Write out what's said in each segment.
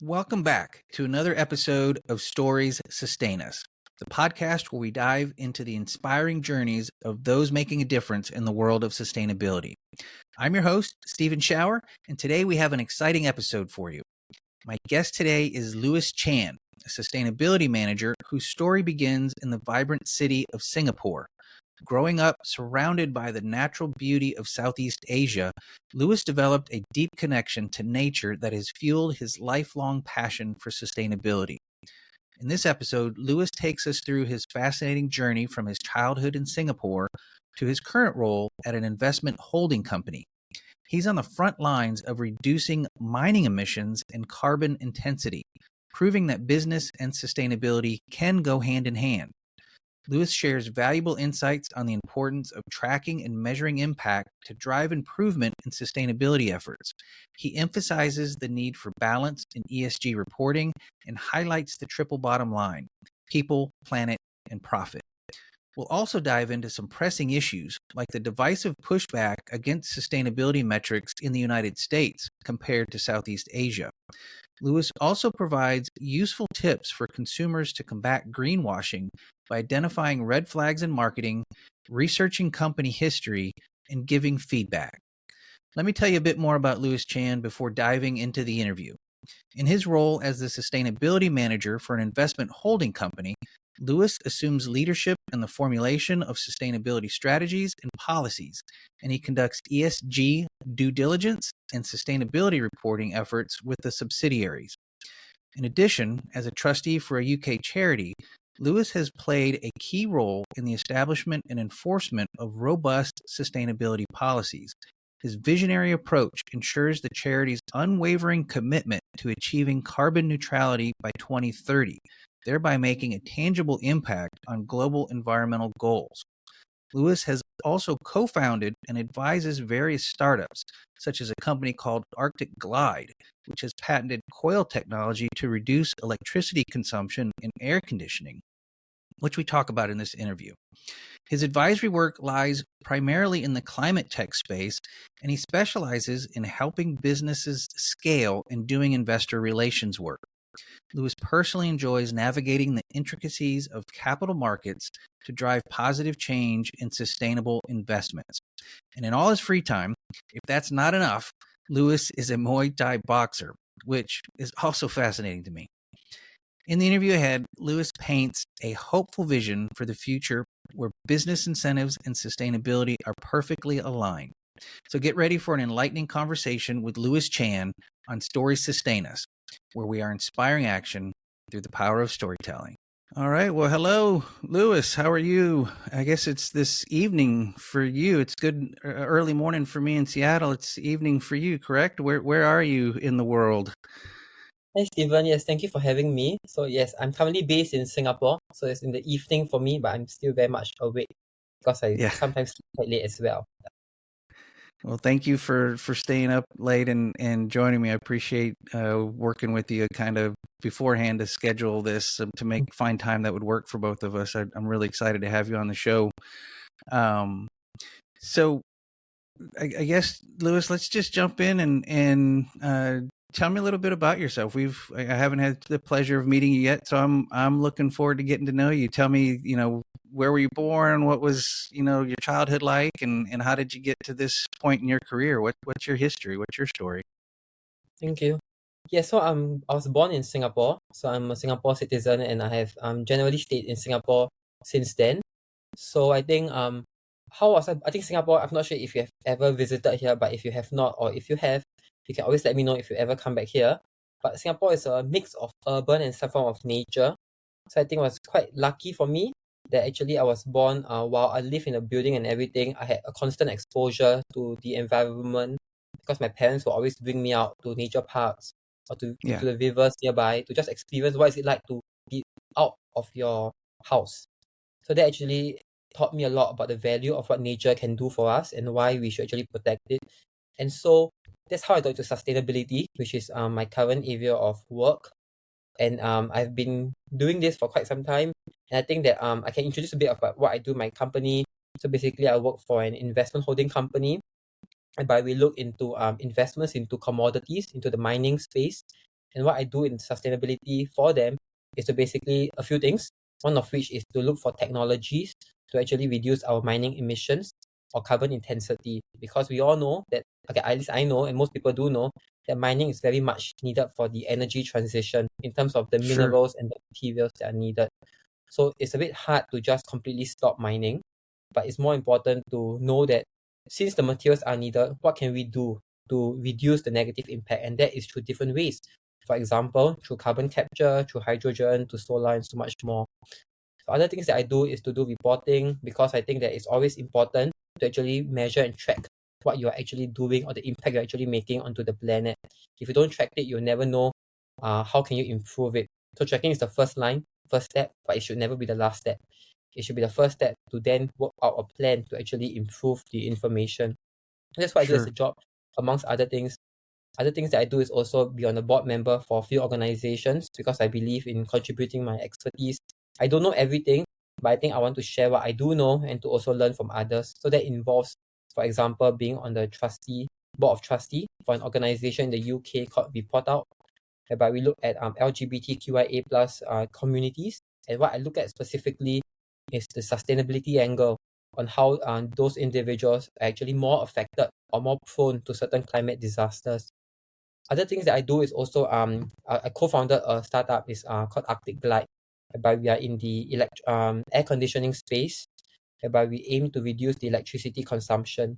Welcome back to another episode of Stories Sustain Us, the podcast where we dive into the inspiring journeys of those making a difference in the world of sustainability. I'm your host, Stephen Schauer, and today we have an exciting episode for you. My guest today is Louis Chan, a sustainability manager whose story begins in the vibrant city of Singapore. Growing up surrounded by the natural beauty of Southeast Asia, Louis developed a deep connection to nature that has fueled his lifelong passion for sustainability. In this episode, Louis takes us through his fascinating journey from his childhood in Singapore to his current role at an investment holding company. He's on the front lines of reducing mining emissions and carbon intensity, proving that business and sustainability can go hand in hand. Louis shares valuable insights on the importance of tracking and measuring impact to drive improvement in sustainability efforts. He emphasizes the need for balance in ESG reporting and highlights the triple bottom line: people, planet, and profit. We'll also dive into some pressing issues like the divisive pushback against sustainability metrics in the United States compared to Southeast Asia. Louis also provides useful tips for consumers to combat greenwashing by identifying red flags in marketing, researching company history, and giving feedback. Let me tell you a bit more about Louis Chan before diving into the interview. In his role as the sustainability manager for an investment holding company, Louis assumes leadership in the formulation of sustainability strategies and policies, and he conducts ESG due diligence and sustainability reporting efforts with the subsidiaries. In addition, as a trustee for a UK charity, Louis has played a key role in the establishment and enforcement of robust sustainability policies. His visionary approach ensures the charity's unwavering commitment to achieving carbon neutrality by 2030, thereby making a tangible impact on global environmental goals. Louis has also co-founded and advises various startups, such as a company called Arctic Glide, which has patented coil technology to reduce electricity consumption in air conditioning, which we talk about in this interview. His advisory work lies primarily in the climate tech space, and he specializes in helping businesses scale and doing investor relations work. Louis personally enjoys navigating the intricacies of capital markets to drive positive change in sustainable investments. And in all his free time, if that's not enough, Louis is a Muay Thai boxer, which is also fascinating to me. In the interview ahead, Louis paints a hopeful vision for the future where business incentives and sustainability are perfectly aligned. So get ready for an enlightening conversation with Louis Chan on Stories Sustain Us, where we are inspiring action through the power of storytelling. All right. Well, hello, Louis. How are you? I guess it's this evening for you. It's good early morning for me in Seattle. It's evening for you, correct? Where are you in the world? Hi, Stephen. Yes, thank you for having me. So, yes, I'm currently based in Singapore. So, it's in the evening for me, but I'm still very much awake because I Yeah. sometimes sleep quite late as well. Well, thank you for staying up late and joining me. I appreciate working with you kind of beforehand to schedule this to find time that would work for both of us. I'm really excited to have you on the show. So I guess, Louis, let's just jump in and tell me a little bit about yourself. I haven't had the pleasure of meeting you yet, so I'm looking forward to getting to know you. Tell me, where were you born? What was, your childhood like, and how did you get to this point in your career? What's your history? What's your story? Thank you. Yeah, so I was born in Singapore. So, I'm a Singapore citizen and I have generally stayed in Singapore since then. So, I think, how was I think Singapore, I'm not sure if you have ever visited here, but if you have not, or if you have, you can always let me know if you ever come back here. But Singapore is a mix of urban and some form of nature. So I think it was quite lucky for me that actually I was born while I live in a building and everything. I had a constant exposure to the environment because my parents would always bring me out to nature parks or to Yeah. the rivers nearby to just experience what is it like to be out of your house. So that actually taught me a lot about the value of what nature can do for us and why we should actually protect it. And so that's how I got into sustainability, which is my current area of work. And I've been doing this for quite some time. And I think that I can introduce a bit about what I do in my company. So basically, I work for an investment holding company, whereby we look into investments into commodities, into the mining space. And what I do in sustainability for them is to basically a few things. One of which is to look for technologies to actually reduce our mining emissions or carbon intensity, because we all know that, okay, at least I know, and most people do know, that mining is very much needed for the energy transition in terms of the Sure. minerals and the materials that are needed. So it's a bit hard to just completely stop mining, but it's more important to know that since the materials are needed, what can we do to reduce the negative impact? And that is through different ways. For example, through carbon capture, through hydrogen, to solar, and so much more. So other things that I do is to do reporting, because I think that it's always important to actually measure and track what you're actually doing or the impact you're actually making onto the planet. If you don't track it, you'll never know how can you improve it. So tracking is the first step, but it should never be the last step. It should be the first step to then work out a plan to actually improve the information. And that's what I do as Sure. a job, amongst other things. Other things that I do is also be on a board member for a few organizations, because I believe in contributing my expertise. I don't know everything, but I think I want to share what I do know and to also learn from others. So that involves, for example, being on the board of trustee for an organization in the UK called Report Out, whereby we look at LGBTQIA plus communities. And what I look at specifically is the sustainability angle on how those individuals are actually more affected or more prone to certain climate disasters. Other things that I do is also I co-founded a startup is called Arctic Glide, whereby we are in the air conditioning space, whereby we aim to reduce the electricity consumption.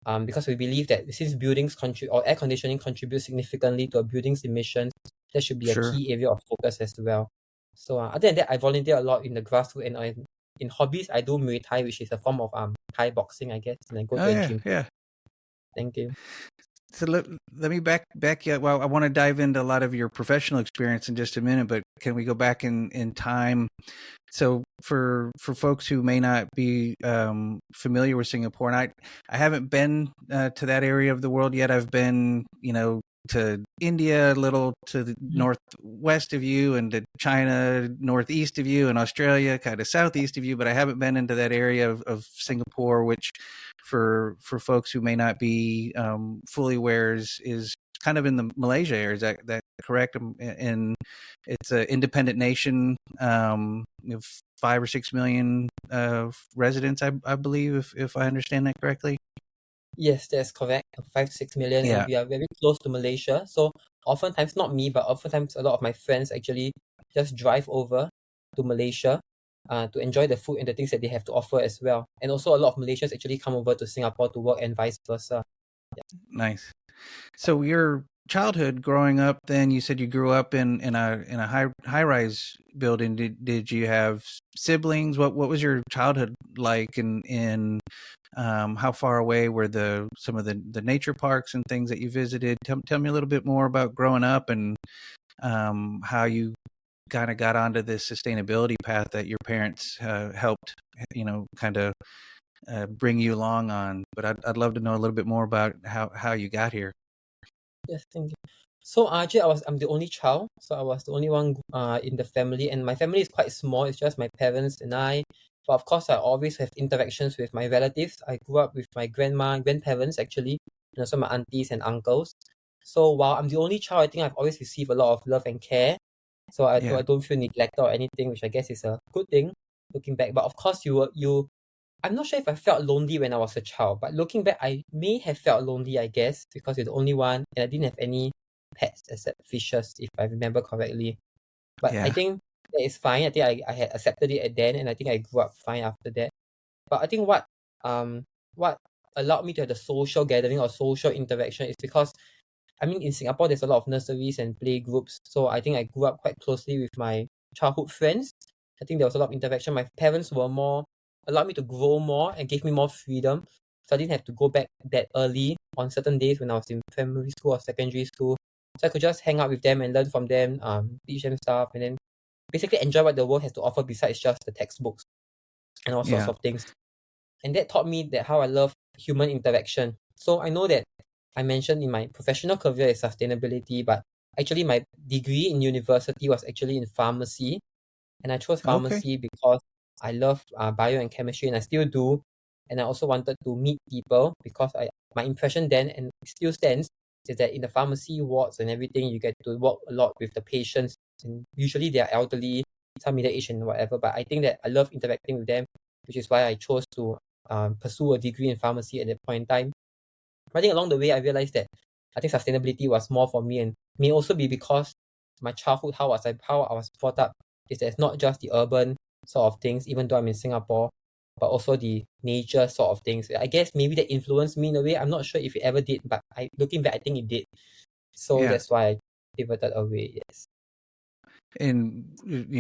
Because we believe that since buildings or air conditioning contributes significantly to a building's emissions, that should be a Sure. key area of focus as well. So other than that, I volunteer a lot in the grassroots, and in hobbies I do Muay Thai, which is a form of Thai boxing, I guess, and I go Oh to a yeah, gym. yeah. Thank you. So let me back you. Well, I want to dive into a lot of your professional experience in just a minute, but can we go back in time? So for folks who may not be familiar with Singapore, and I haven't been to that area of the world yet. I've been, to India, a little to the northwest of you, and to China northeast of you, and Australia kind of southeast of you, but I haven't been into that area of Singapore, which for folks who may not be fully aware is kind of in the Malaysia area. Is that correct? And it's an independent nation, 5 or 6 million residents, I believe, if I understand that correctly. Yes, that's correct. 5-6 million, and Yeah, we are very close to Malaysia. So oftentimes, not me, but oftentimes a lot of my friends actually just drive over to Malaysia to enjoy the food and the things that they have to offer as well. And also a lot of Malaysians actually come over to Singapore to work and vice versa. nice. So your childhood growing up, then you said you grew up in a high rise building. Did you have siblings? What was your childhood like? And how far away were some of the nature parks and things that you visited? Tell me a little bit more about growing up and how you kind of got onto this sustainability path that your parents helped, kind of bring you along on. But I'd love to know a little bit more about how you got here. Yes, thank you. So actually, I'm the only child, so I was the only one in the family, and my family is quite small. It's just my parents and I. But of course, I always have interactions with my relatives. I grew up with my grandparents actually, and also my aunties and uncles. So while I'm the only child, I think I've always received a lot of love and care. So Yeah, I don't feel neglected or anything, which I guess is a good thing looking back. But of course, I'm not sure if I felt lonely when I was a child, but looking back, I may have felt lonely, I guess, because you're the only one, and I didn't have any pets except fishes, if I remember correctly. But I yeah, think that is fine. I think I had accepted it at then, and I think I grew up fine after that. But I think what allowed me to have the social gathering or social interaction is because, I mean, in Singapore there's a lot of nurseries and play groups, so I think I grew up quite closely with my childhood friends. I think there was a lot of interaction. My parents were more allowed me to grow more and gave me more freedom, so I didn't have to go back that early on certain days when I was in primary school or secondary school. So I could just hang out with them and learn from them, teach them stuff, and then basically enjoy what the world has to offer besides just the textbooks and all sorts yeah. of things. And that taught me that how I love human interaction. So I know that I mentioned in my professional career is sustainability, but actually my degree in university was actually in pharmacy, and I chose Okay. pharmacy because I love bio and chemistry, and I still do. And I also wanted to meet people because my impression then and it still stands is that in the pharmacy wards and everything, you get to work a lot with the patients. And usually they are elderly, some middle age and whatever. But I think that I love interacting with them, which is why I chose to pursue a degree in pharmacy at that point in time. But I think along the way, I realized that I think sustainability was more for me, and may also be because my childhood, how I was brought up, is that it's not just the urban sort of things, even though I'm in Singapore, but also the nature sort of things. I guess maybe that influenced me in a way. I'm not sure if it ever did, but looking back, I think it did. So that's why I pivoted away. Yes. In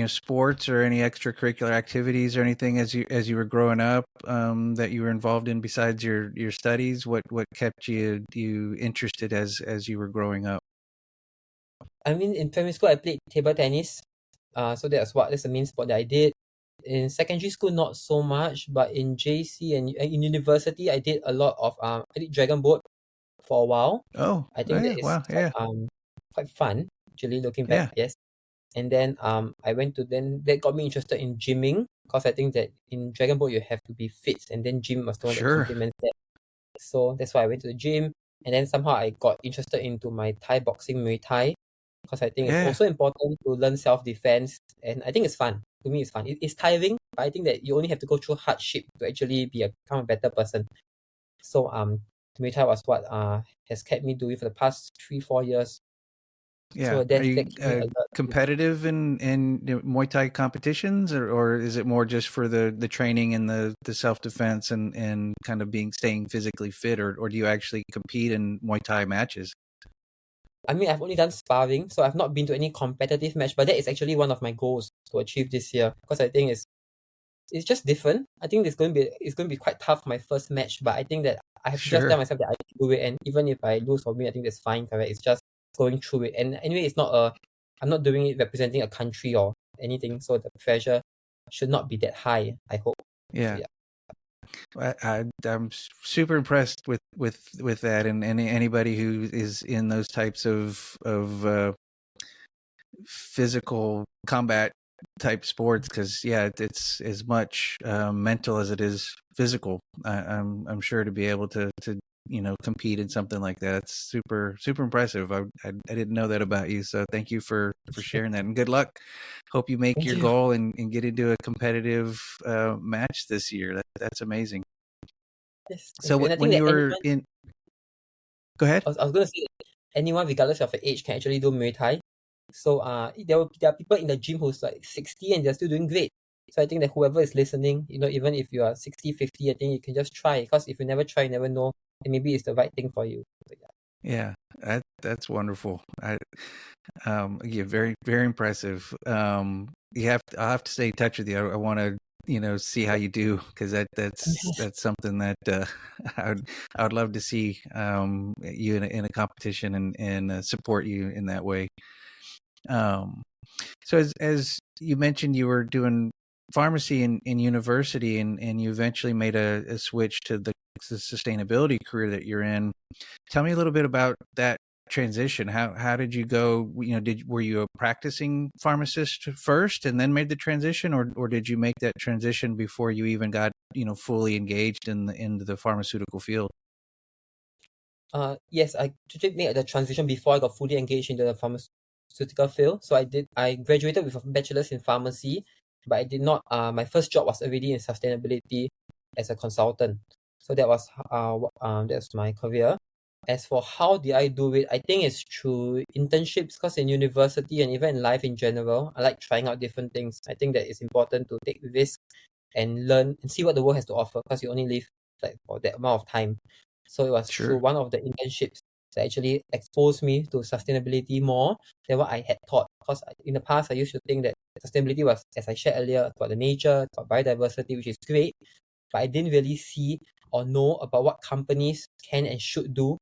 sports or any extracurricular activities or anything as you were growing up that you were involved in besides your studies, what kept you interested as you were growing up? I mean, in primary school I played table tennis, so that's the main sport that I did. In secondary school not so much, but in JC and in university I did a lot of I did dragon boat for a while. I think that Yeah, is wow, yeah, quite fun actually, looking back. yeah, Yes. And then then that got me interested in gymming, because I think that in dragon boat you have to be fit, and then gym was the one that sure, complements that. So that's why I went to the gym, and then somehow I got interested into my Thai boxing, Muay Thai, because I think it's yeah, also important to learn self-defense, and I think it's fun. To me, it's fun. It's tiring, but I think that you only have to go through hardship to actually become a better person. So Muay Thai was what has kept me doing for the past 3-4 years. yeah. So Are that you kept me alert. competitive in Muay Thai competitions, or is it more just for the training and the self-defense and kind of staying physically fit, or do you actually compete in Muay Thai matches? I mean, I've only done sparring, so I've not been to any competitive match, but that is actually one of my goals to achieve this year, because I think it's just different. I think it's going to be quite tough my first match, but I think that I have to just tell Sure. myself that I can do it, and even if I lose or win, I think that's fine. Correct? It's just going through it, and anyway, I'm not doing it representing a country or anything, so the pressure should not be that high, I hope. So Yeah. yeah. I'm super impressed with that, and anybody who is in those types of physical combat type sports, because it's as much mental as it is physical. I'm sure to be able to compete in something like that, it's super impressive. I didn't know that about you, so thank you for sharing that, and good luck. Hope you make Thank your you. goal and get into a competitive match this year. That's amazing. Yes, thank So you. And I think when that you were in, go ahead. I was going to say that anyone, regardless of your age, can actually do Muay Thai. So there are people in the gym who's like 60 and they're still doing great. So I think that whoever is listening, even if you are 60, 50, I think you can just try, because if you never try, you never know, and maybe it's the right thing for you. So, yeah. Yeah, that's wonderful. Yeah, very very impressive. I'll have to stay in touch with you. I want to see how you do, because that's something that I would love to see you in a competition and support you in that way. Um, so as you mentioned, you were doing pharmacy in university, and you eventually made a switch to the sustainability career that you're in. Tell me a little bit about that transition. How did you go? Were you a practicing pharmacist first and then made the transition, or did you make that transition before you even got fully engaged into the pharmaceutical field? Yes, I actually made the transition before I got fully engaged into the pharmaceutical field. So I graduated with a bachelor's in pharmacy, but I did not. My first job was already in sustainability as a consultant. So that's my career. As for how did I do it, I think it's through internships, because in university and even in life in general, I like trying out different things. I think that it's important to take risks and learn and see what the world has to offer, because you only live like for that amount of time. So it was through Sure. one of the internships that actually exposed me to sustainability more than what I had thought. Because in the past, I used to think that sustainability was, as I shared earlier, about the nature, about biodiversity, which is great, but I didn't really see or know about what companies can and should do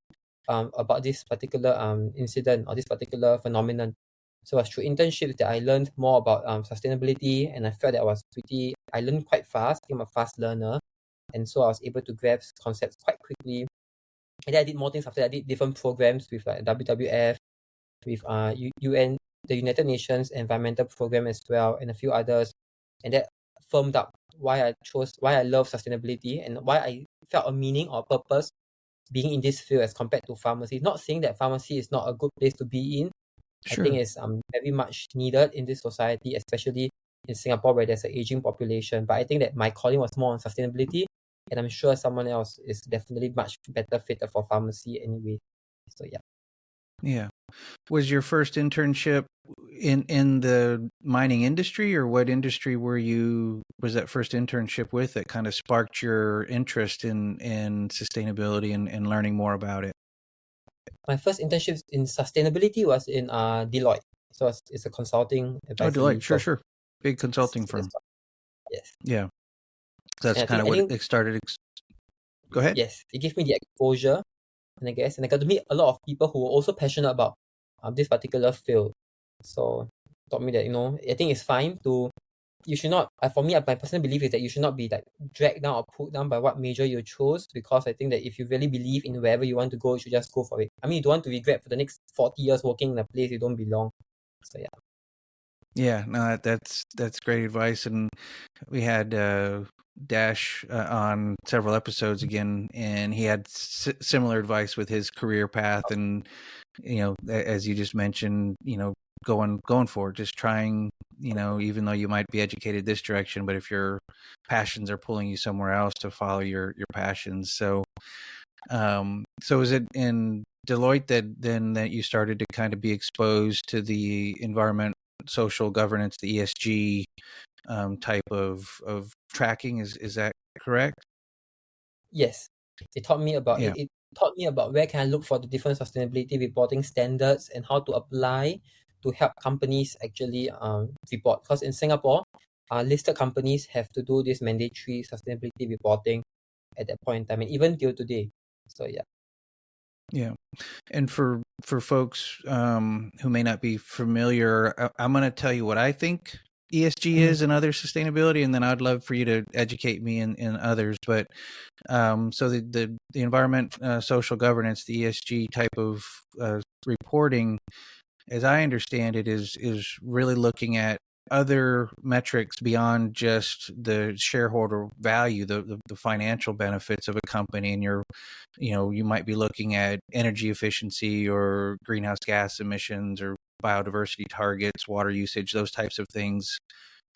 about this particular incident or this particular phenomenon. So it was through internships that I learned more about sustainability, and I felt that I learned quite fast, became a fast learner, and so I was able to grasp concepts quite quickly. And then I did more things after that. I did different programs with like WWF, with UN, the United Nations Environmental Program as well, and a few others. And that firmed up why I love sustainability and why I felt a meaning or purpose being in this field as compared to pharmacy. Not saying that pharmacy is not a good place to be in. I think Sure. it's very much needed in this society, especially in Singapore where there's an aging population. But I think that my calling was more on sustainability, and I'm sure someone else is definitely much better fitted for pharmacy anyway. So yeah. Yeah. Was your first internship in the mining industry, or what industry was that first internship with that kind of sparked your interest in sustainability and learning more about it? My first internship in sustainability was in Deloitte. So it's a consulting Oh, advisory Deloitte. Sure, firm. sure. Big consulting firm. Yes. Yeah. That's And kind of I what think it started. Go ahead. yes, it gave me the exposure, and I got to meet a lot of people who were also passionate about this particular field. So taught me that I think it's fine to you should not for me my personal belief is that you should not be like dragged down or put down by what major you chose, because I think that if you really believe in wherever you want to go, you should just go for it. I mean, you don't want to regret for the next 40 years working in a place you don't belong. So yeah. Yeah, no, that's great advice, and we had Dash on several episodes again, and he had similar advice with his career path, and as you just mentioned, going forward, just trying, even though you might be educated this direction, but if your passions are pulling you somewhere else, to follow your passions. So is it in Deloitte that you started to kind of be exposed to the environment, social governance, the ESG type of tracking? Is that correct? Yes, it taught me about Yeah. it taught me about where can I look for the different sustainability reporting standards and how to apply to help companies actually report. Because in Singapore, listed companies have to do this mandatory sustainability reporting at that point in time, and even till today. So yeah. Yeah. And for folks who may not be familiar, I'm going to tell you what I think ESG is and other sustainability, and then I'd love for you to educate me and others. But so the environment, social governance, the ESG type of reporting, as I understand it, is really looking at other metrics beyond just the shareholder value, the financial benefits of a company. And you might be looking at energy efficiency or greenhouse gas emissions or biodiversity targets, water usage, those types of things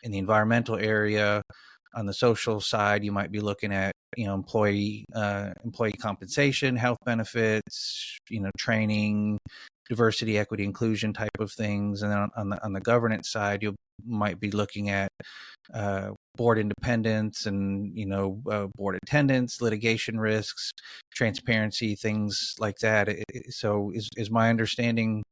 in the environmental area. On the social side, you might be looking at employee compensation, health benefits, training, diversity, equity, inclusion type of things. And then on the governance side, you might be looking at board independence and board attendance, litigation risks, transparency, things like that. So is my understanding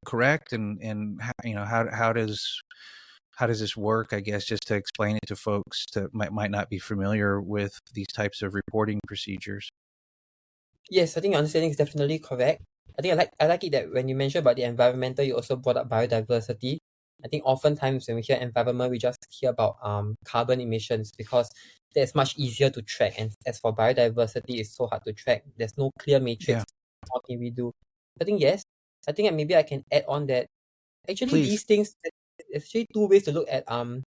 correct? And how does this work, I guess, just to explain it to folks that might not be familiar with these types of reporting procedures? Yes, I think your understanding is definitely correct. I like it that when you mentioned about the environmental, you also brought up biodiversity. I think oftentimes when we hear environment, we just hear about carbon emissions, because that's much easier to track. And as for biodiversity, it's so hard to track. There's no clear matrix. Yeah, What can we do? I think yes. I think that maybe I can add on that actually please. these things, there's actually two ways to look at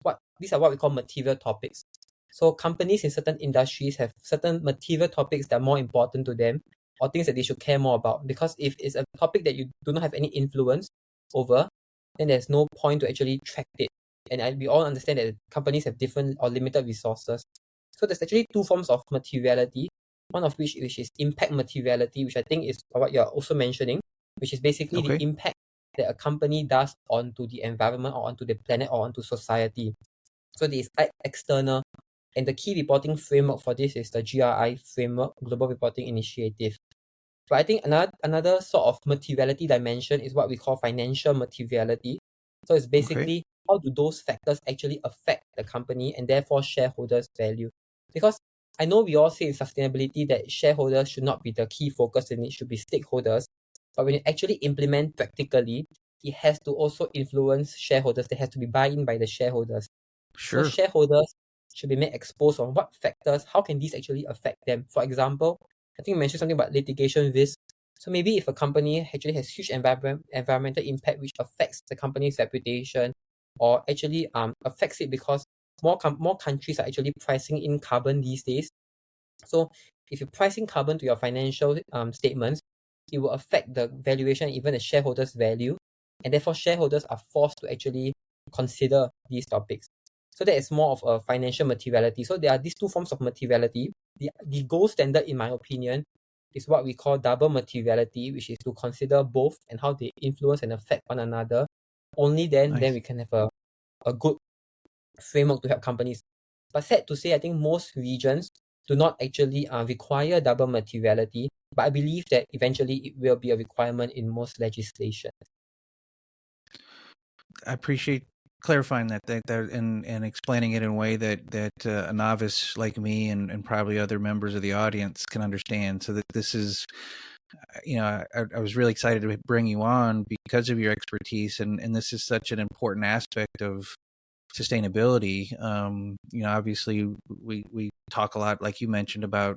what these are what we call material topics. So companies in certain industries have certain material topics that are more important to them, or things that they should care more about. Because if it's a topic that you do not have any influence over, then there's no point to actually track it. And we all understand that companies have different or limited resources. So there's actually two forms of materiality. One of which is impact materiality, which I think is what you're also mentioning, which is basically the Okay. impact that a company does onto the environment or onto the planet or onto society. So this is external. And the key reporting framework for this is the GRI framework, Global Reporting Initiative. But I think another sort of materiality dimension is what we call financial materiality. So it's Okay. basically how do those factors actually affect the company and therefore shareholders' value. Because I know we all say in sustainability that shareholders should not be the key focus and it should be stakeholders. But when you actually implement practically, it has to also influence shareholders. There has to be buy-in by the shareholders. So Sure. shareholders should be made exposed on what factors, how can these actually affect them. For example, I think you mentioned something about litigation risk. So maybe if a company actually has huge environmental impact which affects the company's reputation, or actually affects it because more countries are actually pricing in carbon these days. So if you price in carbon to your financial statements, it will affect the valuation, even the shareholders' value, and therefore shareholders are forced to actually consider these topics. So that is more of a financial materiality. So there are these two forms of materiality. The gold standard, in my opinion, is what we call double materiality, which is to consider both and how they influence and affect one another. Only then Nice. we can have a good framework to help companies. But sad to say, I think most regions do not actually require double materiality, but I believe that eventually it will be a requirement in most legislation. I appreciate clarifying that and explaining it in a way that a novice like me and probably other members of the audience can understand. So that this is, I was really excited to bring you on because of your expertise, and this is such an important aspect of sustainability. Obviously we talk a lot, like you mentioned, about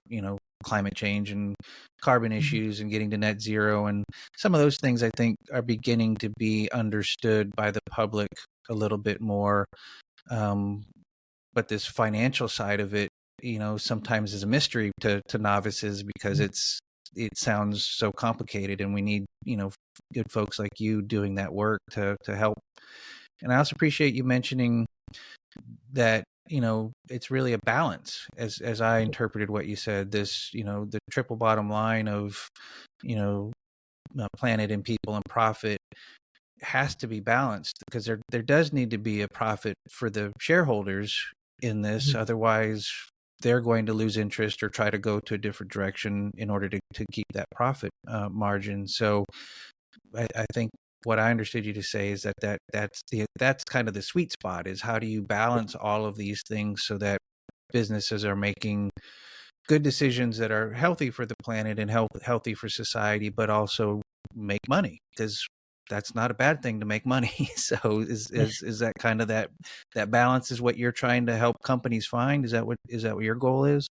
climate change and carbon issues and getting to net zero, and some of those things I think are beginning to be understood by the public a little bit more. But this financial side of it, sometimes is a mystery to novices because it sounds so complicated, and we need good folks like you doing that work to help. And I also appreciate you mentioning that it's really a balance, as I interpreted what you said. This the triple bottom line of planet and people and profit has to be balanced, because there does need to be a profit for the shareholders in this. Otherwise they're going to lose interest or try to go to a different direction in order to keep that profit margin. So I think what I understood you to say is that's kind of the sweet spot, is how do you balance all of these things so that businesses are making good decisions that are healthy for the planet and healthy for society, but also make money, because that's not a bad thing to make money. So is that kind of that balance is what you're trying to help companies find? Is that what your goal is?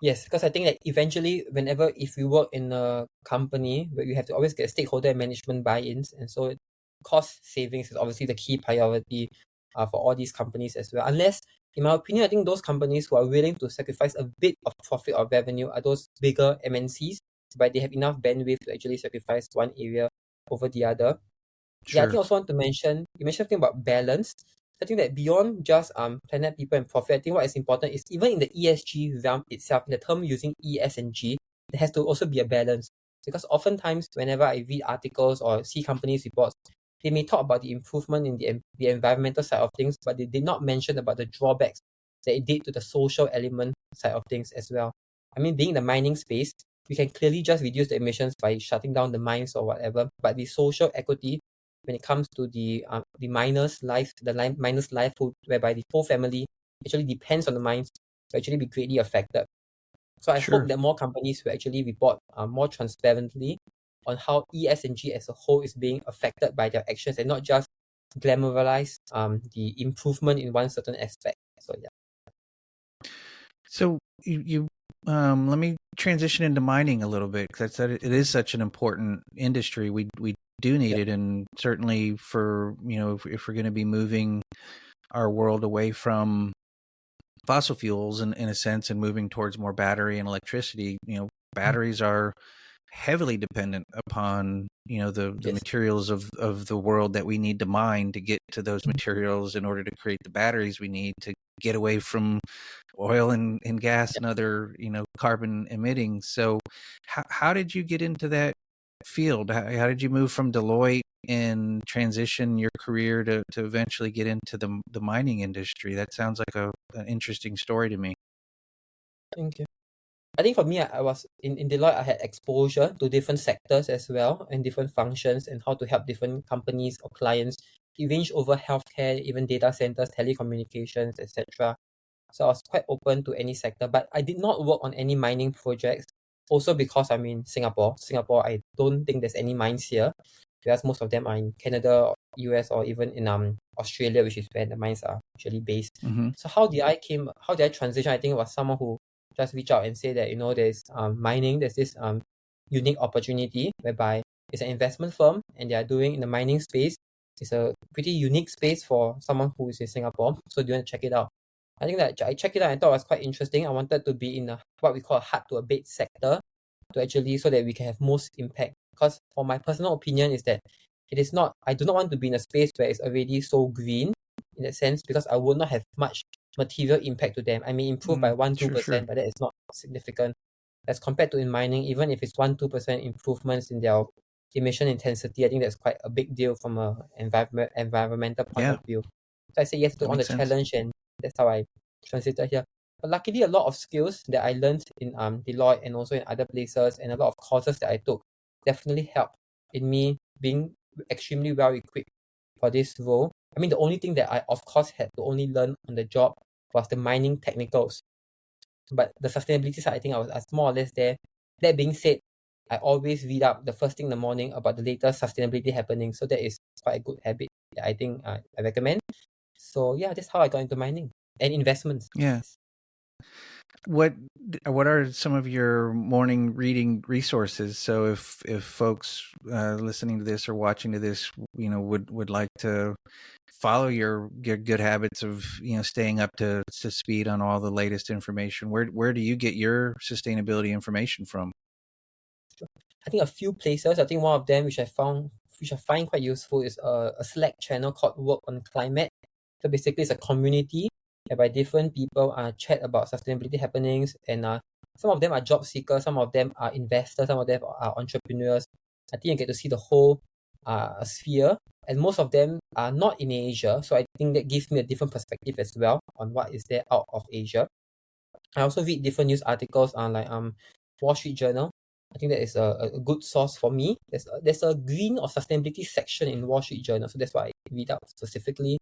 Yes, because I think that eventually, if we work in a company, where we have to always get stakeholder and management buy-ins, and so cost savings is obviously the key priority for all these companies as well. Unless, in my opinion, I think those companies who are willing to sacrifice a bit of profit or revenue are those bigger MNCs, but they have enough bandwidth to actually sacrifice one area over the other. Yeah, I think I Sure. also want to mention, you mentioned something about balance. I think that beyond just planet, people, and profit, I think what is important is even in the ESG realm itself, in the term using ES and G, there has to also be a balance. Because oftentimes, whenever I read articles or see companies' reports, they may talk about the improvement in the environmental side of things, but they did not mention about the drawbacks that it did to the social element side of things as well. I mean, being in the mining space, we can clearly just reduce the emissions by shutting down the mines or whatever, but the social equity, when it comes to the miner's life, miner's livelihood, whereby the whole family actually depends on the mines, will actually be greatly affected. So I hope Sure. that more companies will actually report more transparently on how ES and G as a whole is being affected by their actions, and not just glamorize the improvement in one certain aspect. So yeah. So you let me transition into mining a little bit, because it is such an important industry. We do need it, and certainly for if we're going to be moving our world away from fossil fuels in a sense and moving towards more battery and electricity, batteries are heavily dependent upon the Yes. materials of the world that we need to mine to get to those materials in order to create the batteries we need to get away from oil and gas and other carbon emitting. So how did you get into that field? How did you move from Deloitte and transition your career to eventually get into the mining industry? That sounds like an interesting story to me. Thank you. I think for me, I was in Deloitte, I had exposure to different sectors as well, and different functions, and how to help different companies or clients. It ranged over healthcare, even data centers, telecommunications, etc. So I was quite open to any sector, but I did not work on any mining projects. Also because I'm in Singapore. Singapore, I don't think there's any mines here, because most of them are in Canada, US, or even in Australia, which is where the mines are actually based. Mm-hmm. So how did I transition? I think it was someone who just reach out and say that there's mining, there's this unique opportunity whereby it's an investment firm and they are doing in the mining space. It's a pretty unique space for someone who is in Singapore. So do you want to check it out? I think that I checked it out and thought it was quite interesting. I wanted to be in what we call a hard to abate sector to actually so that we can have most impact. Because for my personal opinion is that it is not, I do not want to be in a space where it's already so green in that sense because I will not have much material impact to them. I may improve by 1 Sure, 2%, sure. but that is not significant as compared to in mining. Even if it's 1 2% improvements in their emission intensity, I think that's quite a big deal from a environmental point Yeah, of view. So I say yes to that on the makes sense. challenge, and that's how I translated here. But luckily, a lot of skills that I learned in Deloitte and also in other places, and a lot of courses that I took definitely helped in me being extremely well equipped for this role. I mean, the only thing that I, of course, had to only learn on the job was the mining technicals. But the sustainability side, I think I was more or less there. That being said, I always read up the first thing in the morning about the latest sustainability happening. So that is quite a good habit that I think I recommend. So yeah, that's how I got into mining and investments. Yeah. What what are some of your morning reading resources? So if folks listening to this or watching to this, would like to follow your good habits of staying up to speed on all the latest information, where do you get your sustainability information from? I think a few places. I think one of them which I find quite useful is a Slack channel called Work on Climate. So basically, it's a community whereby different people chat about sustainability happenings, and some of them are job seekers, some of them are investors, some of them are entrepreneurs. I think you get to see the whole sphere, and most of them are not in Asia. So I think that gives me a different perspective as well on what is there out of Asia. I also read different news articles on like Wall Street Journal. I think that is a good source for me. There's a green or sustainability section in Wall Street Journal, so that's why I read out specifically.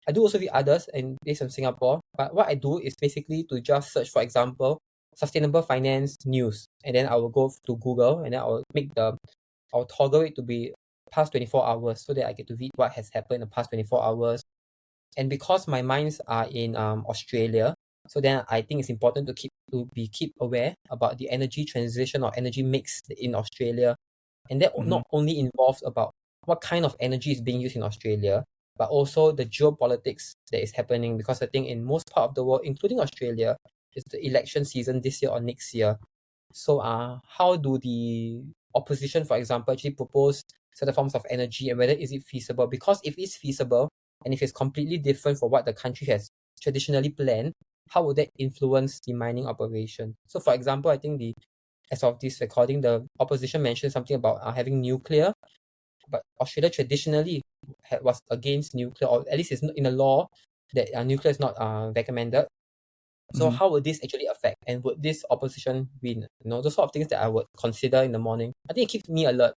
I do also read others and based on Singapore, but what I do is basically to just search, for example, sustainable finance news, and then I will go to Google and then I'll toggle it to be past 24 hours so that I get to read what has happened in the past 24 hours. And because my mines are in Australia, so then I think it's important to keep aware about the energy transition or energy mix in Australia, and that Hmm. not only involves about what kind of energy is being used in Australia, but also the geopolitics that is happening. Because I think in most part of the world, including Australia, it's the election season this year or next year. So how do the opposition, for example, actually propose certain forms of energy, and whether is it feasible? Because if it's feasible, and if it's completely different from what the country has traditionally planned, how would that influence the mining operation? So, for example, I think as of this recording, the opposition mentioned something about having nuclear, but Australia traditionally was against nuclear, or at least it's not in the law that nuclear is not recommended. So, Hmm. how would this actually affect, and would this opposition win? Those sort of things that I would consider in the morning. I think it keeps me alert,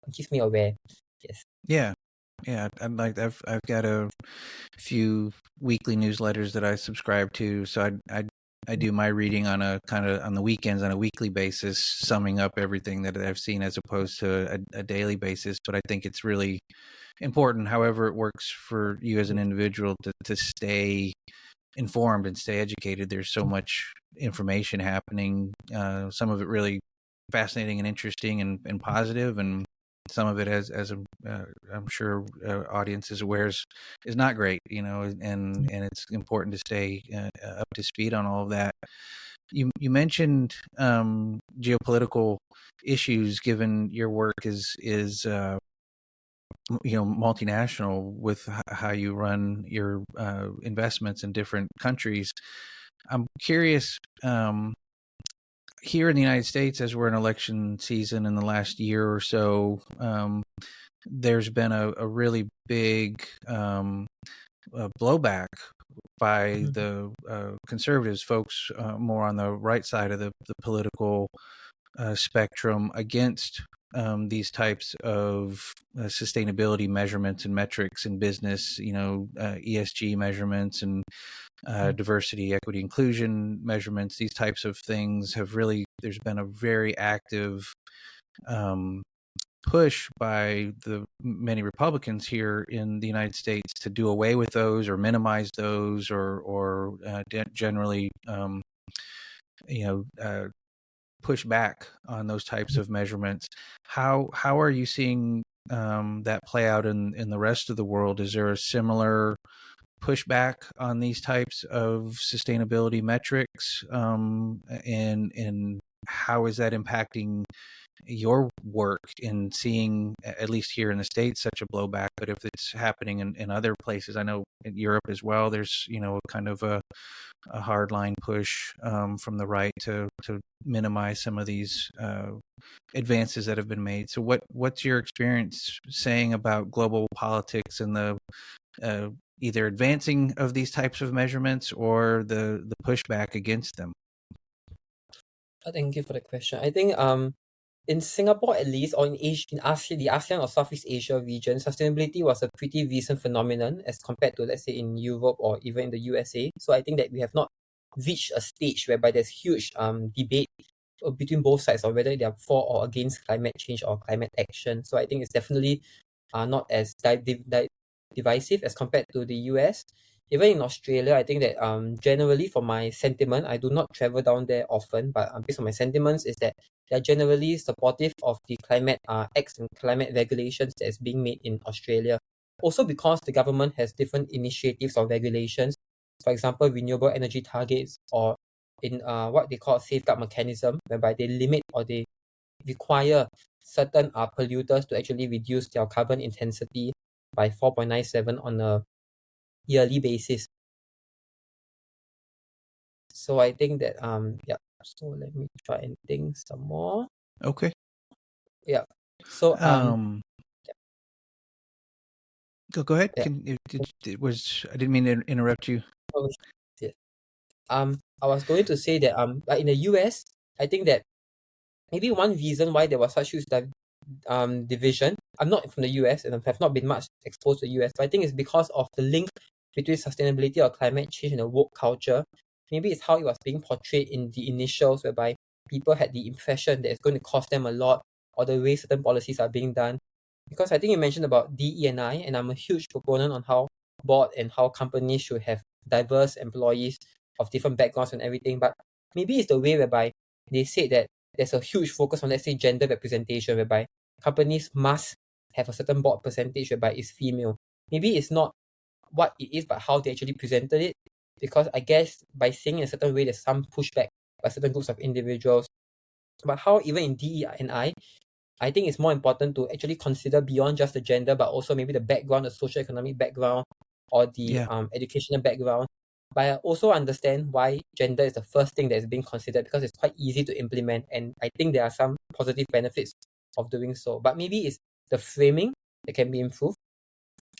it keeps me aware. Yes. Yeah, yeah. I've got a few weekly newsletters that I subscribe to, so I do my reading on a kind of on the weekends on a weekly basis, summing up everything that I've seen as opposed to a daily basis. But I think it's really important, however it works for you as an individual, to stay informed and stay educated. There's so much information happening, some of it really fascinating and interesting and positive, and some of it, as I'm sure audience is aware, is not great, and it's important to stay up to speed on all of that. You mentioned geopolitical issues, given your work is multinational with how you run your investments in different countries. I'm curious, here in the United States, as we're in election season in the last year or so, there's been a really big blowback by Mhm. the conservatives, folks more on the right side of the political spectrum, against these types of sustainability measurements and metrics in business, ESG measurements and diversity, equity, inclusion measurements. These types of things there's been a very active um, push by the many Republicans here in the United States to do away with those or minimize those, or generally, you know, uh, push back on those types of measurements. How are you seeing that play out in the rest of the world? Is there a similar pushback on these types of sustainability metrics, and how is that impacting your work in seeing, at least here in the States, such a blowback? But if it's happening in other places, I know in Europe as well, there's kind of a hardline push from the right to minimize some of these advances that have been made. So what's your experience saying about global politics and the either advancing of these types of measurements or the pushback against them? Thank you for the question. I think in Singapore at least, or in Asia, in ASEAN, the ASEAN or Southeast Asia region, sustainability was a pretty recent phenomenon as compared to, let's say, in Europe or even in the USA. So I think that we have not reached a stage whereby there's huge debate between both sides on whether they are for or against climate change or climate action. So I think it's definitely not as divisive as compared to the US. Even in Australia, I think that generally for my sentiment, I do not travel down there often, but based on my sentiments is that they are generally supportive of the climate acts and climate regulations that is being made in Australia. Also because the government has different initiatives or regulations, for example, renewable energy targets, or in what they call safeguard mechanism, whereby they limit or they require certain polluters to actually reduce their carbon intensity by 4.97 on a yearly basis. So I think that yeah. So let me try and think some more. Okay. Yeah. So Go ahead. yeah. I didn't mean to interrupt you. Oh, yes. I was going to say that like in the US, I think that maybe one reason why there was such huge division. I'm not from the US and I have not been much exposed to the US, but I think it's because of the link between sustainability or climate change and the woke culture. Maybe it's how it was being portrayed in the initials, whereby people had the impression that it's going to cost them a lot, or the way certain policies are being done. Because I think you mentioned about DE&I, and I'm a huge proponent on how board and how companies should have diverse employees of different backgrounds and everything. But maybe it's the way whereby they said that there's a huge focus on, let's say, gender representation, whereby companies must have a certain board percentage whereby it's female. Maybe it's not what it is, but how they actually presented it. Because I guess by saying in a certain way, there's some pushback by certain groups of individuals. But how even in DE&I think it's more important to actually consider beyond just the gender, but also maybe the background, the socio-economic background, or the Yeah. educational background. But I also understand why gender is the first thing that is being considered, because it's quite easy to implement, and I think there are some positive benefits of doing so. But maybe it's the framing that can be improved.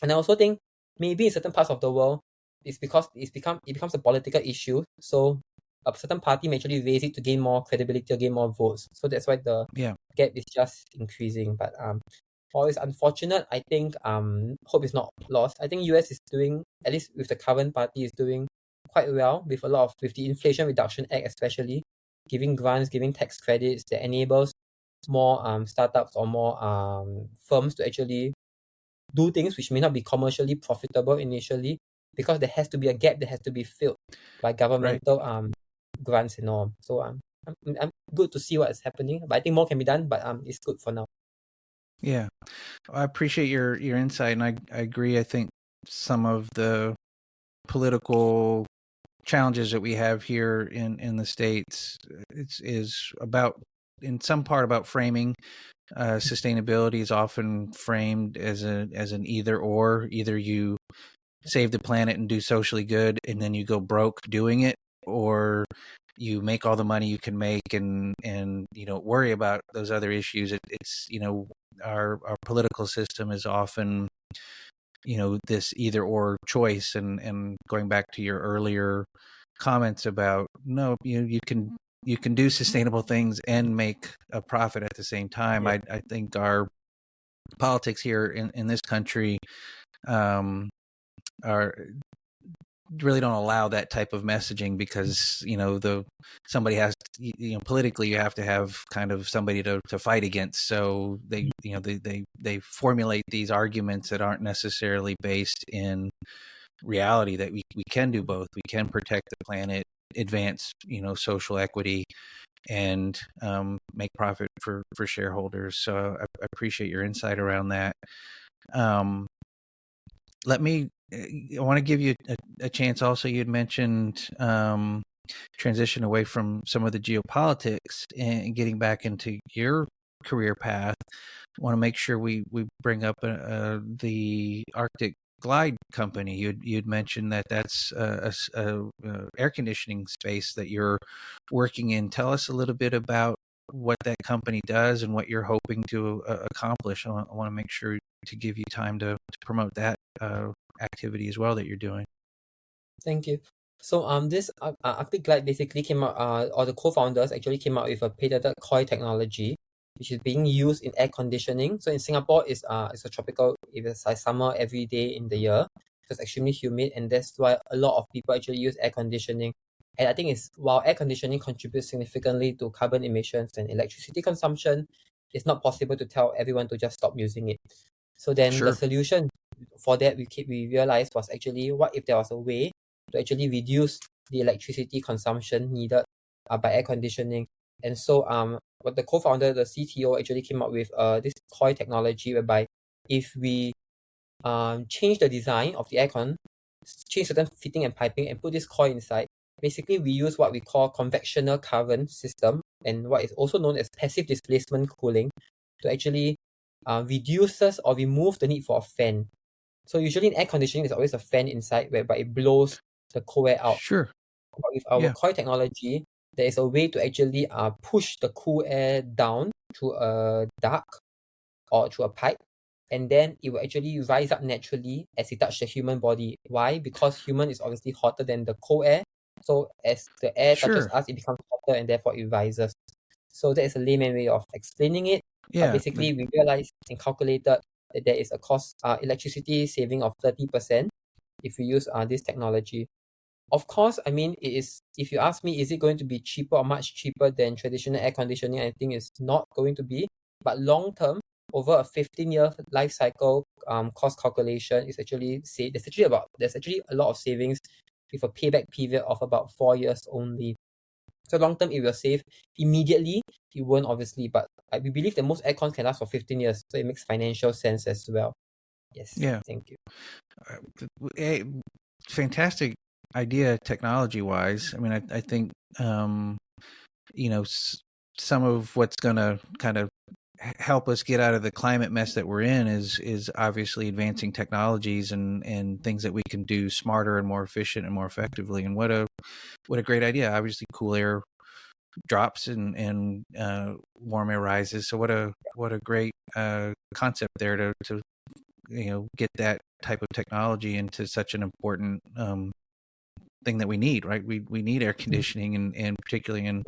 And I also think maybe in certain parts of the world, it's because it becomes a political issue. So a certain party may actually raise it to gain more credibility or gain more votes. So that's why the Yeah. gap is just increasing. But while it's unfortunate, I think hope is not lost. I think US is doing, at least with the current party, is doing quite well with with the Inflation Reduction Act, especially giving grants, giving tax credits that enables more startups or more firms to actually do things which may not be commercially profitable initially, because there has to be a gap that has to be filled by Right. governmental grants and all. So I'm good to see what is happening, but I think more can be done. But it's good for now. Yeah. I appreciate your insight, and I agree. I think some of the political challenges that we have here in the States is about, in some part, about framing. Sustainability is often framed as an either or. Either you save the planet and do socially good, and then you go broke doing it, or you make all the money you can make and you don't worry about those other issues. It's our political system is often this either or choice, and going back to your earlier comments about, no, you can do sustainable things and make a profit at the same time. Yeah. I think our politics here in this country are really don't allow that type of messaging, because somebody has to, politically you have to have kind of somebody to fight against. So they formulate these arguments that aren't necessarily based in reality, that we can do both. We can protect the planet, advance social equity, and make profit for shareholders. So I appreciate your insight around that. Let me I want to give you a chance. Also, you'd mentioned transition away from some of the geopolitics and getting back into your career path. I want to make sure we bring up the Arctic Glide company. You'd mentioned that's a air conditioning space that you're working in. Tell us a little bit about what that company does and what you're hoping to accomplish. I want to make sure to give you time to promote that activity as well that you're doing. Thank you. So this Arctic Glide basically came out, or the co-founders actually came out with a patented coil technology, which is being used in air conditioning. So in Singapore, it's a tropical, it's like summer every day in the year. So it's extremely humid, and that's why a lot of people actually use air conditioning. And I think it's while air conditioning contributes significantly to carbon emissions and electricity consumption, it's not possible to tell everyone to just stop using it. So then the Sure. solution for that we realized was actually, what if there was a way to actually reduce the electricity consumption needed by air conditioning. And so what the co-founder, the CTO, actually came up with this coil technology, whereby if we change the design of the aircon, change certain fitting and piping, and put this coil inside, basically we use what we call convectional current system, and what is also known as passive displacement cooling, to actually reduces or remove the need for a fan. So usually in air conditioning, there's always a fan inside whereby it blows the cold air out. Sure. But with our Yeah. coil technology, there is a way to actually push the cool air down through a duct or through a pipe, and then it will actually rise up naturally as it touches the human body. Why? Because human is obviously hotter than the cold air. So as the air touches Sure. us, it becomes hotter and therefore it rises. So that is a layman way of explaining it. But Yeah. basically, we realized and calculated that there is a cost electricity saving of 30% if we use this technology. Of course, I mean, it is, if you ask me, is it going to be cheaper or much cheaper than traditional air conditioning? I think it's not going to be. But long term, over a 15-year life cycle cost calculation is actually there's actually a lot of savings with a payback period of about 4 years only. So long term, it will save immediately. It won't obviously, but we believe that most aircons can last for 15 years, so it makes financial sense as well. Yes. Yeah. Thank you. Fantastic idea technology wise. I mean, I think some of what's going to kind of help us get out of the climate mess that we're in is obviously advancing technologies and things that we can do smarter and more efficient and more effectively. And what a great idea. Obviously cool air drops and warm air rises. So what a great concept there to get that type of technology into such an important thing that we need, right? We need air conditioning, and particularly in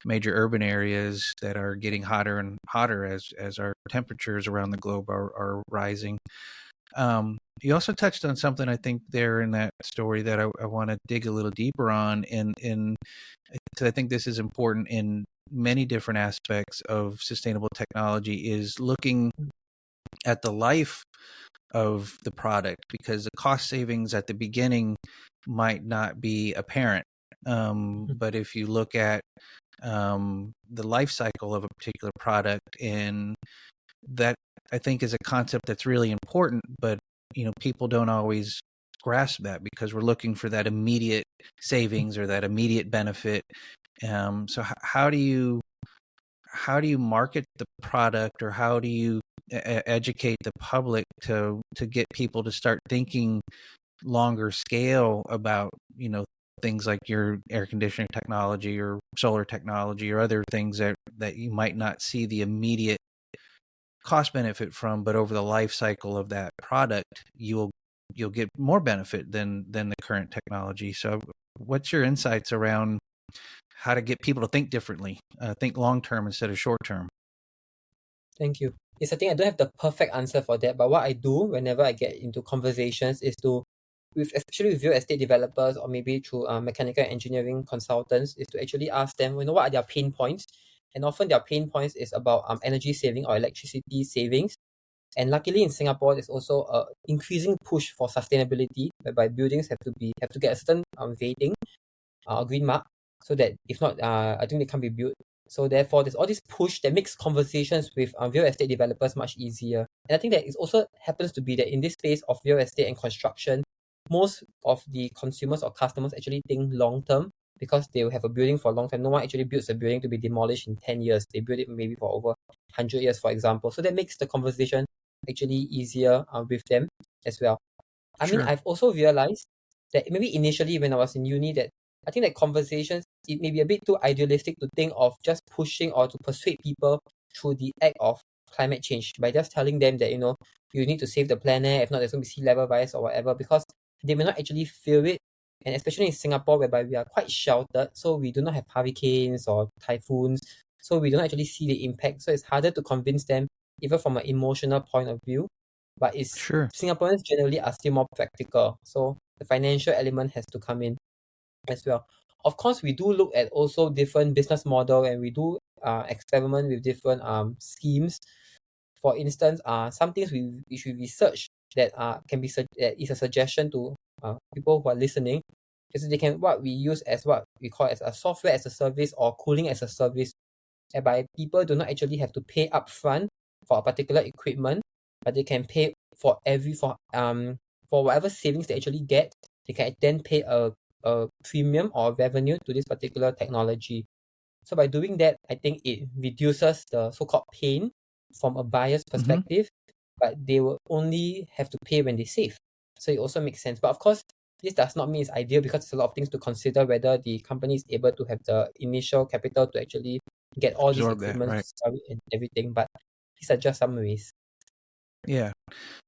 major urban areas that are getting hotter and hotter as our temperatures around the globe are rising. You also touched on something I think there in that story that I want to dig a little deeper on, because I think this is important in many different aspects of sustainable technology, is looking at the life of the product, because the cost savings at the beginning might not be apparent. But if you look at the life cycle of a particular product, and that I think is a concept that's really important, but people don't always grasp that because we're looking for that immediate savings or that immediate benefit. So how do you market the product, or how do you educate the public to get people to start thinking longer scale about things like your air conditioning technology or solar technology or other things that you might not see the immediate cost benefit from, but over the life cycle of that product you'll get more benefit than the current technology. So what's your insights around how to get people to think differently, think long term instead of short term? Thank you. Yes, I think I don't have the perfect answer for that, but what I do whenever I get into conversations is especially with real estate developers, or maybe through mechanical engineering consultants, is to actually ask them, what are their pain points? And often their pain points is about energy saving or electricity savings. And luckily in Singapore, there's also a increasing push for sustainability, whereby buildings have to get a certain rating, green mark, so that if not, I think they can't be built. So therefore, there's all this push that makes conversations with real estate developers much easier. And I think that it also happens to be that in this space of real estate and construction, most of the consumers or customers actually think long term because they will have a building for a long time. No one actually builds a building to be demolished in 10 years. They build it maybe for over 100 years, for example. So that makes the conversation actually easier with them as well. I mean, Sure. I've also realized that maybe initially when I was in uni, that I think that conversations, it may be a bit too idealistic to think of just pushing or to persuade people through the act of climate change by just telling them that, you need to save the planet, if not there's going to be sea level rise or whatever, because they may not actually feel it. And especially in Singapore, whereby we are quite sheltered, so we do not have hurricanes or typhoons, so we don't actually see the impact. So it's harder to convince them, even from an emotional point of view. But it's Sure. Singaporeans generally are still more practical, so the financial element has to come in as well. Of course, we do look at also different business model, and we do experiment with different schemes. For instance, some things we should research that that is a suggestion to people who are listening, is they can what we use as what we call as a software as a service or cooling as a service, whereby people do not actually have to pay upfront for a particular equipment, but they can pay for whatever savings they actually get. They can then pay a premium or revenue to this particular technology. So by doing that, I think it reduces the so-called pain from a buyer's Hmm. perspective, but they will only have to pay when they save. So it also makes sense. But of course, this does not mean it's ideal because there's a lot of things to consider whether the company is able to have the initial capital to actually get all these Absorb that, equipment, right? and everything. But these are just some ways. Yeah,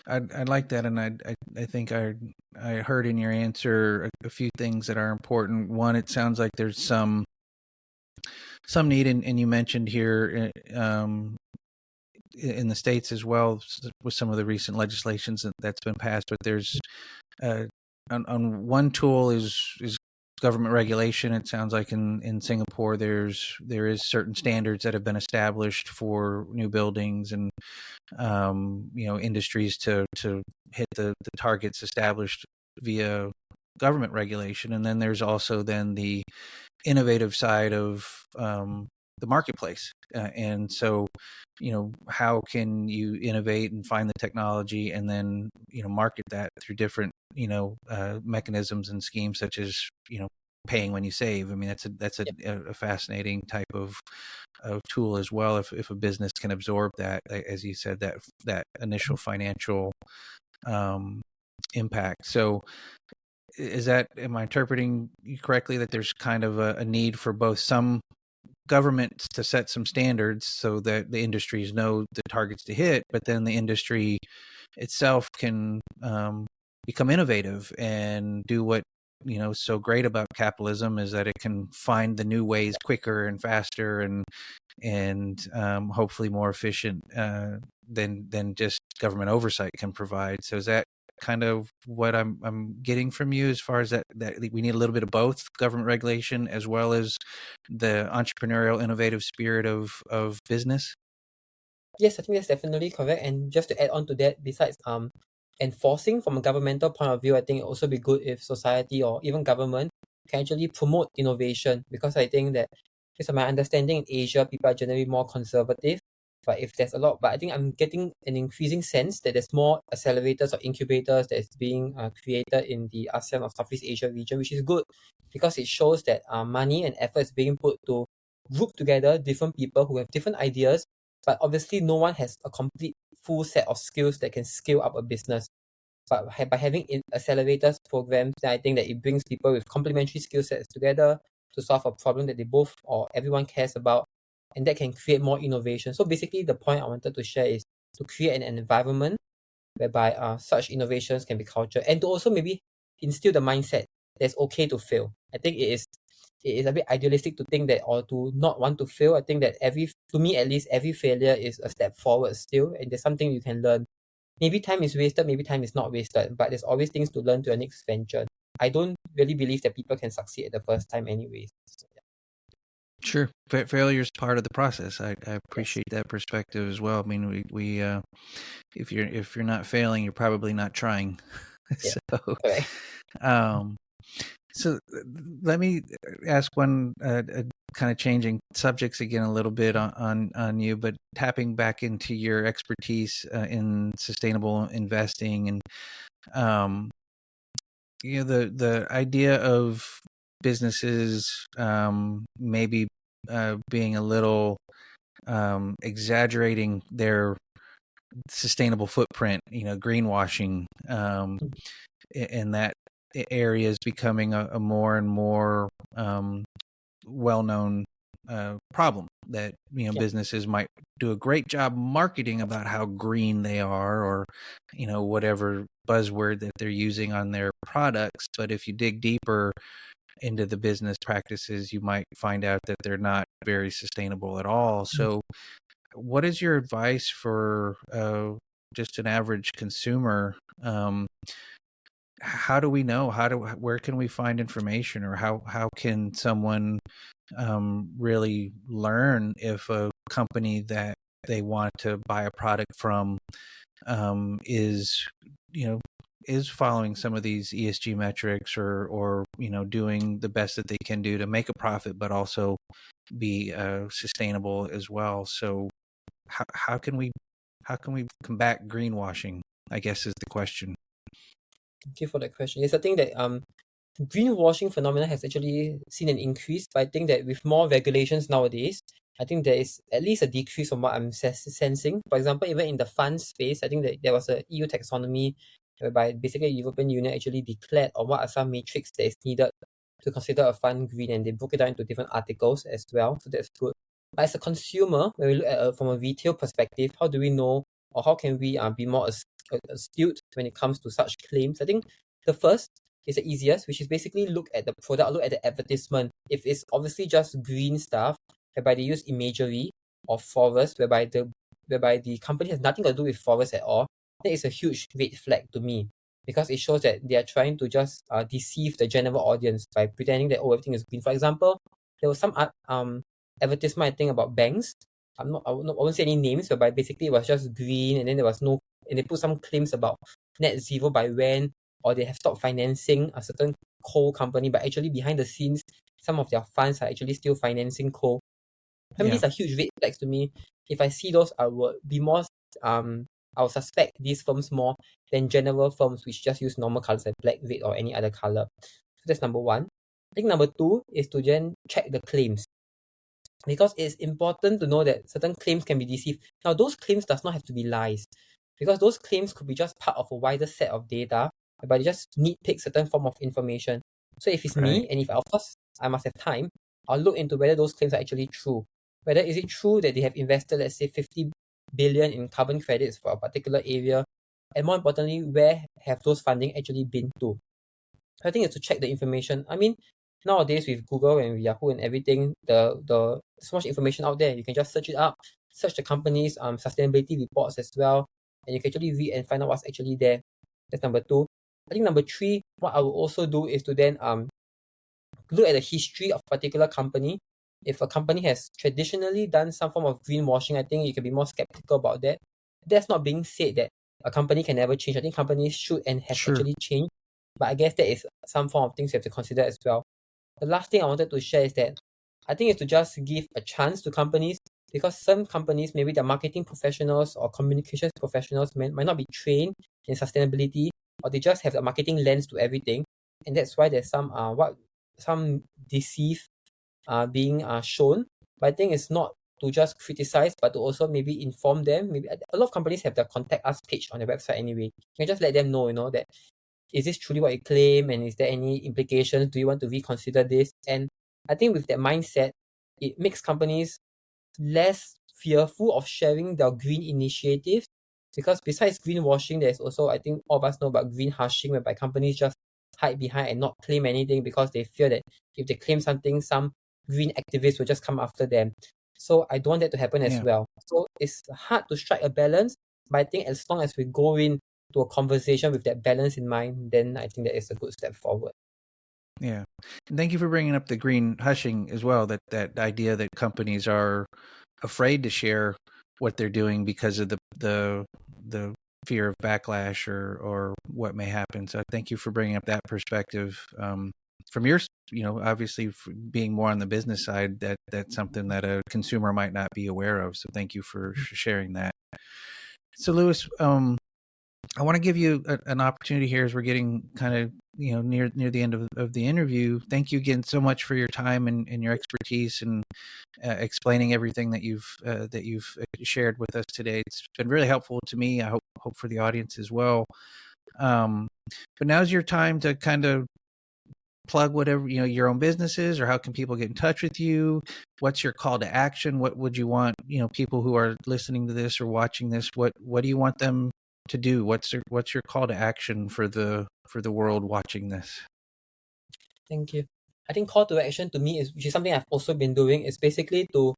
I like that, and I think I heard in your answer a few things that are important. One, it sounds like there's some need, and you mentioned here in the States as well with some of the recent legislations that's been passed. But there's uh, on one tool is government regulation. It sounds like in Singapore there is certain standards that have been established for new buildings and industries to hit the targets established via government regulation. And then there's also then the innovative side of the marketplace. And so, how can you innovate and find the technology and then, market that through different, mechanisms and schemes such as, paying when you save. I mean, that's Yep. a fascinating type of tool as well. If a business can absorb that, as you said, that initial financial um, impact. So am I interpreting you correctly that there's kind of a need for both some governments to set some standards so that the industries know the targets to hit, but then the industry itself can become innovative and do what so great about capitalism is that it can find the new ways quicker and faster and hopefully more efficient than just government oversight can provide. So is that kind of what I'm getting from you as far as that we need a little bit of both government regulation as well as the entrepreneurial innovative spirit of business? Yes, I think that's definitely correct. And just to add on to that, besides enforcing from a governmental point of view, I think it also be good if society or even government can actually promote innovation, because I think that based on my understanding in Asia, people are generally more conservative. But if there's a lot, but I think I'm getting an increasing sense that there's more accelerators or incubators that is being created in the ASEAN or Southeast Asia region, which is good because it shows that money and effort is being put to group together different people who have different ideas, but obviously no one has a complete full set of skills that can scale up a business. But by having accelerators programs, then I think that it brings people with complementary skill sets together to solve a problem that they both or everyone cares about, and that can create more innovation. So basically, the point I wanted to share is to create an environment whereby such innovations can be cultured, and to also maybe instill the mindset that it's okay to fail. I think it is a bit idealistic to think that, or to not want to fail. I think that to me at least, every failure is a step forward still, and there's something you can learn. Maybe time is wasted, maybe time is not wasted, but there's always things to learn to your next venture. I don't really believe that people can succeed at the first time anyways. So, yeah. Sure. Failure is part of the process. I Yes. appreciate that perspective as well. I mean, we if you're not failing, you're probably not trying. Yeah. So, Correct. um, so let me ask one kind of changing subjects again a little bit on you, but tapping back into your expertise in sustainable investing and um, the idea of businesses maybe being a little exaggerating their sustainable footprint, greenwashing, in that area is becoming a more and more well-known problem that Yeah. businesses might do a great job marketing about how green they are, or whatever buzzword that they're using on their products, but if you dig deeper into the business practices, you might find out that they're not very sustainable at all. So what is your advice for just an average consumer? How do we know? Where can we find information, or how can someone really learn if a company that they want to buy a product from is is following some of these ESG metrics, or doing the best that they can do to make a profit, but also be sustainable as well. So how can we combat greenwashing, I guess, is the question. Thank you for that question. Yes, I think that greenwashing phenomenon has actually seen an increase, but I think that with more regulations nowadays, I think there is at least a decrease from what I'm sensing. For example, even in the fund space, I think that there was a EU taxonomy whereby basically the European Union actually declared on what are some metrics that is needed to consider a fund green, and they broke it down into different articles as well. So that's good. But as a consumer, when we look at from a retail perspective, how do we know, or how can we be more astute when it comes to such claims? I think the first is the easiest, which is basically look at the product, look at the advertisement. If it's obviously just green stuff, whereby they use imagery of forest, whereby the company has nothing to do with forest at all, that is a huge red flag to me, because it shows that they are trying to just deceive the general audience by pretending that everything is green. For example, there was some advertisement, I think, about banks. I won't say any names, but basically it was just green, and then there was no, and they put some claims about net zero by when, or they have stopped financing a certain coal company, but actually behind the scenes, some of their funds are actually still financing coal. I mean, Yeah. these are huge red flags to me. If I see those, I would be more, I would suspect these firms more than general firms which just use normal colors like black, red, or any other color. So that's number one. I think number two is to then check the claims, because it's important to know that certain claims can be deceived. Now, those claims does not have to be lies, because those claims could be just part of a wider set of data, but they just nitpick certain form of information. So if it's Right. me, and if of course I must have time, I'll look into whether those claims are actually true. Whether is it true that they have invested, let's say, 50 billion in carbon credits for a particular area, and more importantly, where have those funding actually been to? I think it's to check the information. I mean, nowadays with Google and Yahoo and everything, the so much information out there. You can just search it up, search the company's sustainability reports as well, and you can actually read and find out what's actually there. That's number two. I think number three, what I will also do is to then look at the history of a particular company. If a company has traditionally done some form of greenwashing, I think you can be more skeptical about that. That's not being said that a company can never change. I think companies should and have Sure. actually changed. But I guess that is some form of things you have to consider as well. The last thing I wanted to share is that I think it's to just give a chance to companies, because some companies, maybe the marketing professionals or communications professionals might not be trained in sustainability, or they just have a marketing lens to everything. And that's why there's some deceive being shown. But I think it's not to just criticize, but to also maybe inform them. Maybe a lot of companies have the contact us page on their website anyway. You can just let them know, that is this truly what you claim, and is there any implications? Do you want to reconsider this? And I think with that mindset, it makes companies less fearful of sharing their green initiatives, because besides greenwashing, there's also, I think all of us know about green hushing, whereby companies just hide behind and not claim anything because they fear that if they claim something, some green activists will just come after them. So I don't want that to happen as Yeah. well. So it's hard to strike a balance, but I think as long as we go in to a conversation with that balance in mind, then I think that is a good step forward. Yeah. And thank you for bringing up the green hushing as well, that idea that companies are afraid to share what they're doing because of the fear of backlash, or what may happen. So thank you for bringing up that perspective. From your, obviously being more on the business side, that's something that a consumer might not be aware of. So thank you for sharing that. So Lewis, I want to give you an opportunity here, as we're getting kind of near the end of the interview, thank you again so much for your time and your expertise and explaining everything that you've shared with us today. It's been really helpful to me. I hope for the audience as well. But now's your time to kind of plug whatever your own businesses, or how can people get in touch with you? What's your call to action? What would you want people who are listening to this or watching this, what do you want them to do? What's your call to action for the world watching this? Thank you. I think call to action to me which is something I've also been doing, is basically to,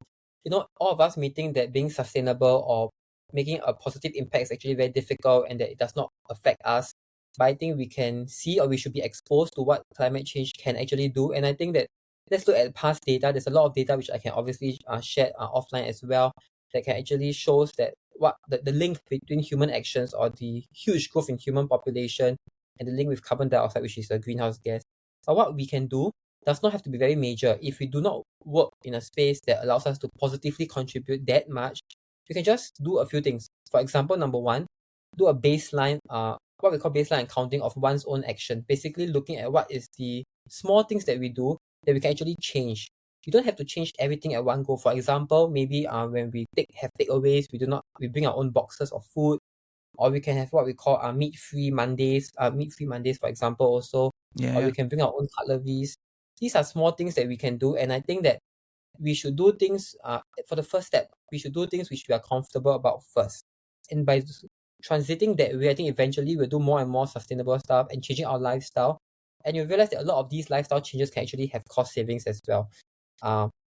all of us meeting that being sustainable or making a positive impact is actually very difficult and that it does not affect us. But I think we can see, or we should be exposed to what climate change can actually do. And I think that let's look at past data. There's a lot of data which I can obviously share offline as well, that can actually shows that what the link between human actions, or the huge growth in human population, and the link with carbon dioxide, which is a greenhouse gas. But what we can do does not have to be very major. If we do not work in a space that allows us to positively contribute that much, we can just do a few things. For example, number one, do a baseline, what we call baseline accounting of one's own action. Basically looking at what is the small things that we do that we can actually change. You don't have to change everything at one go. For example, maybe when we have takeaways, we bring our own boxes of food, or we can have what we call meat-free Mondays, for example, also, or Yeah. we can bring our own cutleries. These are small things that we can do, and I think that we should do things, for the first step, we should do things which we are comfortable about first. And by transiting that way, I think eventually we'll do more and more sustainable stuff and changing our lifestyle. And you realize that a lot of these lifestyle changes can actually have cost savings as well.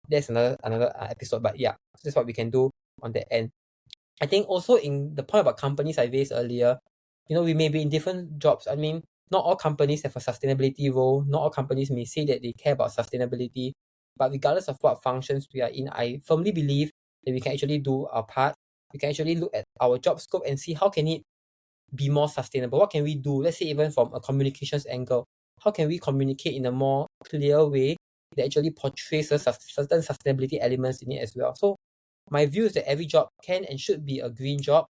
That's another episode, but yeah, that's what we can do on the end. I think also in the point about companies I raised earlier, we may be in different jobs. I mean, not all companies have a sustainability role. Not all companies may say that they care about sustainability. But regardless of what functions we are in, I firmly believe that we can actually do our part. We can actually look at our job scope and see how can it be more sustainable. What can we do? Let's say even from a communications angle, how can we communicate in a more clear way that actually portrays certain sustainability elements in it as well. So my view is that every job can and should be a green job.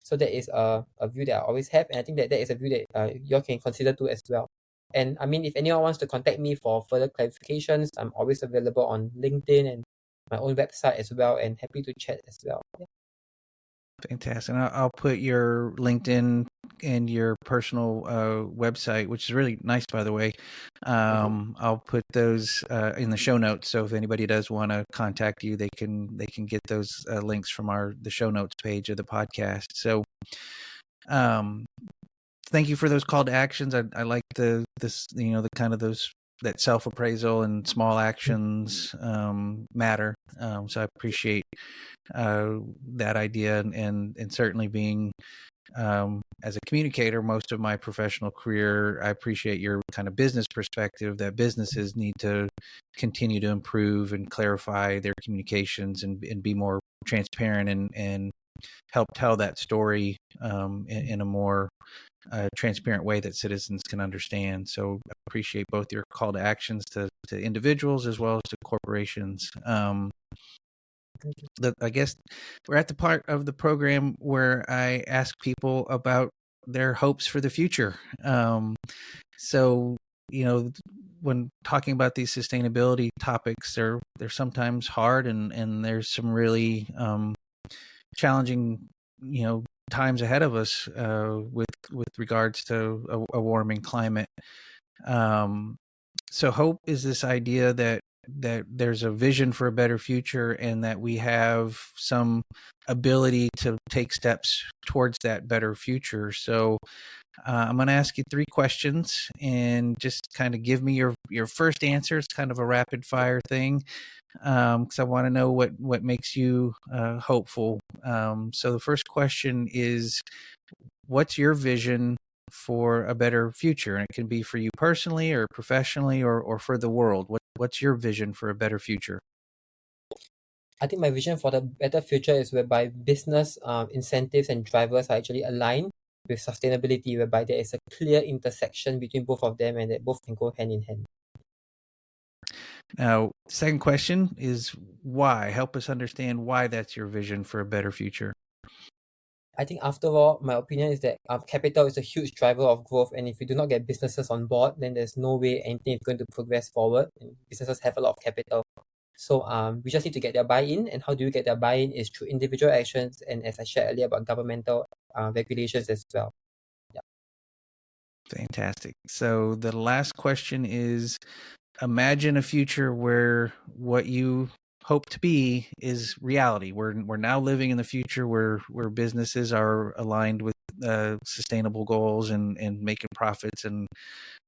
So that is a view that I always have, and I think that is a view that you all can consider too as well. And I mean, if anyone wants to contact me for further clarifications, I'm always available on LinkedIn and my own website as well, and happy to chat as well. Yeah. Fantastic. And I'll put your LinkedIn and your personal website, which is really nice, by the way. I'll put those in the show notes. So if anybody does want to contact you, they can get those links from the show notes page of the podcast. So, thank you for those call to actions. I like the kind of those, that self-appraisal and small actions matter. So I appreciate that idea, and certainly being as a communicator most of my professional career, I appreciate your kind of business perspective that businesses need to continue to improve and clarify their communications and be more transparent and help tell that story in a more transparent way that citizens can understand. So I appreciate both your call to actions to individuals as well as to corporations. I guess we're at the part of the program where I ask people about their hopes for the future. So, when talking about these sustainability topics, they're sometimes hard, and there's some really challenging, times ahead of us with regards to a warming climate. So hope is this idea that there's a vision for a better future, and that we have some ability to take steps towards that better future. So I'm going to ask you 3 questions, and just kind of give me your first answer. It's kind of a rapid fire thing, because I want to know what makes you hopeful. So the first question is, what's your vision for a better future? And it can be for you personally or professionally or for the world. What's your vision for a better future? I think my vision for the better future is whereby business incentives and drivers are actually aligned with sustainability, whereby there is a clear intersection between both of them and that both can go hand in hand. Now, second question is why? Help us understand why that's your vision for a better future. I think after all, my opinion is that capital is a huge driver of growth, and if you do not get businesses on board, then there's no way anything is going to progress forward. And businesses have a lot of capital, so we just need to get their buy-in. And how do you get their buy-in is through individual actions, and as I shared earlier about governmental regulations as well. Yeah. Fantastic. So the last question is, imagine a future where what you hope to be is reality. We're now living in the future where businesses are aligned with sustainable goals and making profits. And